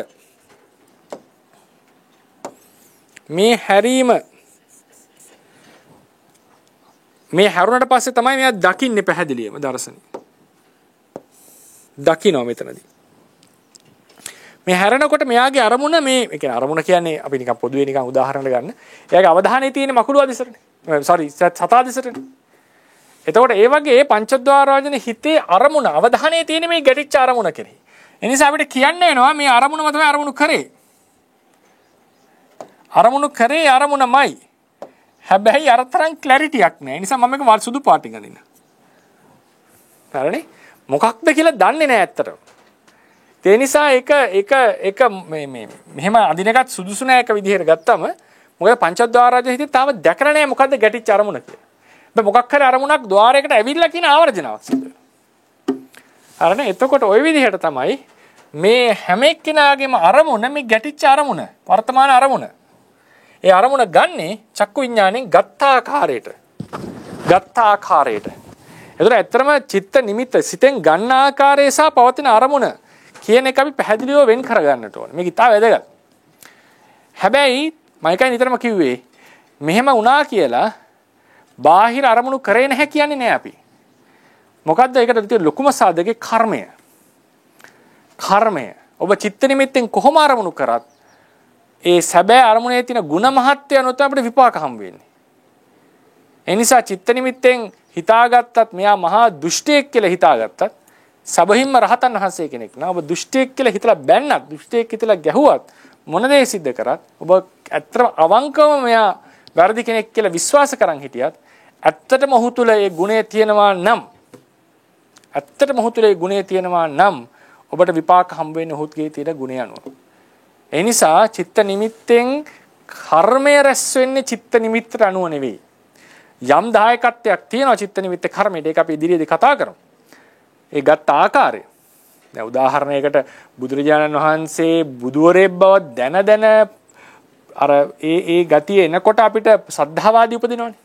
මේ හැරීම මේ හැරුණට පස්සේ තමයි මෙයා දකින්නේ පැහැදිලිවම දර්ශනය. දකින්නවා මෙතනදී. මේ හැරෙනකොට මෙයාගේ අරමුණ මේ ඒ කියන්නේ අරමුණ කියන්නේ අපි නිකන් පොදුවේ නිකන් උදාහරණයක් ගන්න. එයාගේ අවධානය තියෙන්නේ මකුළුවා දිසටනේ. සතා දිසටනේ. එතකොට ඒ වගේ පංචද්වාරාජන හිතේ අරමුණ අවධානය තියෙන්නේ මේ ගැටිච්ච අරමුණ කෙරෙහි. ඒ නිසා අපිට කියන්න වෙනවා මේ අරමුණම තමයි අරමුණු කරේ. අරමුණු කරේ අරමුණමයි. හැබැයි අර තරම් ක්ලැරිටියක් නැහැ. ඒ නිසා මම මේක සුදු පාටින් අඳින්න. හරිනේ? මොකක්ද කියලා දන්නේ නැහැ ඇත්තටම. ඒ නිසා ඒක මෙහෙම අඳින එකත් සුදුසු නැහැ එක විදිහට ගත්තම මොකද පංචද්වාරාජ හිතේ තාම දැකලා නැහැ මොකද්ද ගැටිච්ච අරමුණ කියලා. බෑ මොකක් හරි අරමුණක් ద్వාරයකට ඇවිල්ලා කියන ආවර්ජනාවක් සිදු වෙනවා. හරිනේ? එතකොට ওই විදිහට තමයි මේ හැම එක්කෙනාගේම අරමුණ මේ ගැටිච්ච අරමුණ වර්තමාන අරමුණ. ඒ අරමුණ ගන්නේ චක්කු විඥාණයෙන් ගත්ත ආකාරයට. එතකොට ඇත්තටම චිත්ත නිමිත්ත සිතෙන් ගන්න ආකාරය සහ පවතින අරමුණ කියන එක අපි පැහැදිලිව වෙන් කරගන්නට ඕනේ. මේක ඉතාල වැදගත්. හැබැයි මයිකයි නිතරම කිව්වේ මෙහෙම වුණා කියලා බාහිර අරමුණු කරේ නැහැ කියන්නේ නෑ අපි. මොකද්ද ඒකට තියෙන ලොකුම සාධකේ කර්මය. ඔබ චිත්ත නිමිත්තෙන් කොහොම අරමුණු කරත් ඒ සැබෑ අරමුණේ තියෙන ಗುಣ මහත්ය අනුව අපිට විපාක හම් වෙන්නේ. ඒ නිසා චිත්ත නිමිත්තෙන් හිතාගත්තත් මෙයා මහා දුෂ්ටයෙක් කියලා හිතාගත්තත් සබහින්ම රහතන් වහන්සේ කෙනෙක් නා. ඔබ දුෂ්ටයෙක් කියලා හිතලා බැන්නත්, දුෂ්ටයෙක් හිතලා ගැහුවත්, මොන දේ සිද්ධ කරත්, ඔබ ඇත්තම අවංකවම මෙයා වැරදි කෙනෙක් කියලා විශ්වාස කරන් හිටියත්, ඇත්තටම ඔහු තුල ඒ ගුණය තියෙනවා නම් ඔබට විපාක හම්බ වෙන්නේ ඔහුගේ තියෙන ගුණය අනුව. ඒ නිසා චිත්ත නිමිත්තෙන් කර්මය රැස් වෙන්නේ චිත්ත නිමිත්තට අනුව නෙවෙයි. යම් දායකත්වයක් තියෙනවා චිත්ත නිමිත්තේ කර්මයට. ඒක අපි ඉදිරියේදී කතා කරමු. ඒ ගත් ආකාරය. දැන් උදාහරණයකට බුදුරජාණන් වහන්සේ බුදුවරේ බව දැන අර ඒ ගතිය එනකොට අපිට සද්ධාවාදී උපදිනවනේ.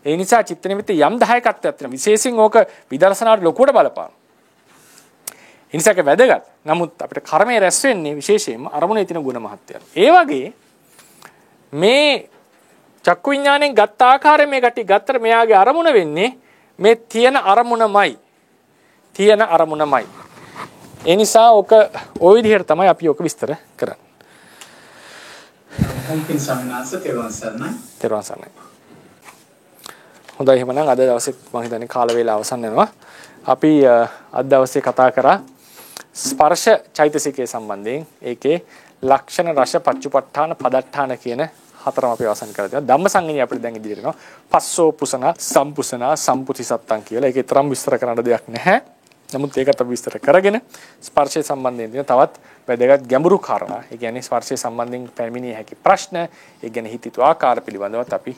ඒ නිසා චිත්ත නිමිත්තේ යම් දායකත්වයක් තියෙනවා. විශේෂයෙන් ඕක විදර්ශනාට ලොකුවට බලපාන. ඒ නිසා ඒක වැදගත්. නමුත් අපිට කර්මය රැස් වෙන්නේ විශේෂයෙන්ම අරමුණේ තියෙන ගුණ මහත්යන්. ඒ වගේ මේ චක්කු විඥාණයෙන් ගත්ත ආකාරයෙන් මේ ගැටි ගත්තට මෙයාගේ අරමුණ වෙන්නේ මේ තියෙන අරමුණමයි. ඒ නිසා ඔක ওই විදිහට තමයි අපි ඔක විස්තර කරන්නේ. මුලින් සම්මාස තෙරුවන් සරණයි. හොඳයි එහෙනම් අද දවසේ මම හිතන්නේ කාල වේලාව අවසන් වෙනවා. අපි අද දවසේ කතා කරා ස්පර්ශ චෛතසිකයේ සම්බන්ධයෙන්. ඒකේ ලක්ෂණ රස පච්චුපට්ඨාන පදට්ඨාන කියන හතරම අපි අවසන් කරලා තියෙනවා. ධම්මසංගිනිය අපිට දැන් ඉදිරියට එනවා. පස්සෝ පුසන සම්පුසන සම්පුතිසත්තං කියලා. ඒකේ තරම් විස්තර කරන්න දෙයක් නැහැ. නමුත් ඒකට අපි විස්තර කරගෙන ස්පර්ශය සම්බන්ධයෙන් තියෙන තවත් වැදගත් ගැඹුරු කාරණා. ඒ කියන්නේ ස්පර්ශය සම්බන්ධයෙන් පැමිණිය හැකි ප්‍රශ්න, ඒ කියන්නේ හිතිතු ආකාර පිළිබඳවත් අපි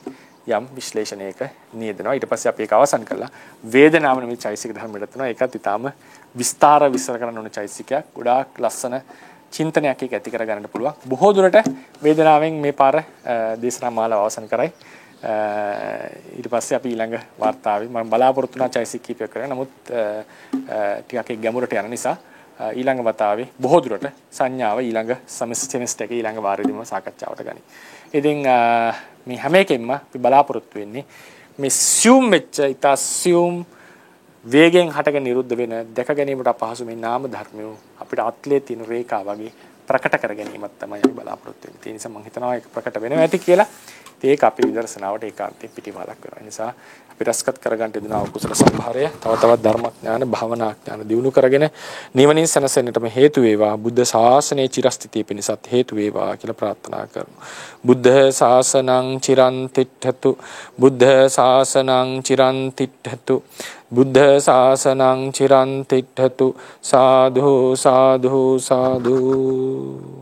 යම් විශ්ලේෂණයක නියදෙනවා. ඊට පස්සේ අපි ඒක අවසන් කළා. වේදනාව නෙමෙයි චෛසික ධර්මයට තියෙනවා. ඒකත් ඊටාම විස්තර කරන්න ඕන චෛසිකයක්. ගොඩාක් ලස්සන චින්තනයක් ඒක ඇති කර ගන්නට පුළුවන්. බොහෝ දුරට වේදනාවෙන් මේ පාර දේශනා මාලාව අවසන් කරයි. ඊට පස්සේ අපි ඊළඟ වார்த்தාවේ මම බලාපොරොත්තු වෙනා චෛසික කීපයක් කරගෙන නමුත් ටිකක් ගැඹුරට යන නිසා ඊළඟ වතාවේ බොහෝ දුරට සංඥාව ඊළඟ සෙමිස්ටර් එකේ ඊළඟ වාරයේදීම සාකච්ඡාවට ගනි. ඉතින් මේ හැම එකෙන්ම අපි බලාපොරොත්තු වෙන්නේ මේ සියුම් වෙච්ච ඉතා සියුම් වේගෙන් හටගෙන නිරුද්ධ වෙන දැක ගැනීමට අපහසු මේ නාම ධර්මය අපිට අත්ලේ තියෙන රේඛා වගේ ප්‍රකට කර ගැනීමක් තමයි අපි බලාපොරොත්තු වෙන්නේ. ඒ නිසා මම හිතනවා ඒක ප්‍රකට වෙනවා ඇති කියලා. ඒක අපේ විදර්ශනාවට ඒකාන්තයෙන් පිටිවලක් වෙනවා. ඒ නිසා අපි රසකත් කරගන්න දෙනා කුසල සම්භාරය තව තවත් ධර්මඥාන භාවනා ඥාන දියුණු කරගෙන නිවනින් සැනසෙන්නටම හේතු වේවා. බුද්ධ ශාසනයේ චිරස්ථිතිය පිණිසත් හේතු වේවා කියලා ප්‍රාර්ථනා කරමු. බුද්ධ ශාසනං චිරන් තිට්ඨතු. බුද්ධ ශාසනං චිරන් තිට්ඨතු. බුද්ධ ශාසනං චිරන් තිට්ඨතු. සාදු සාදු සාදු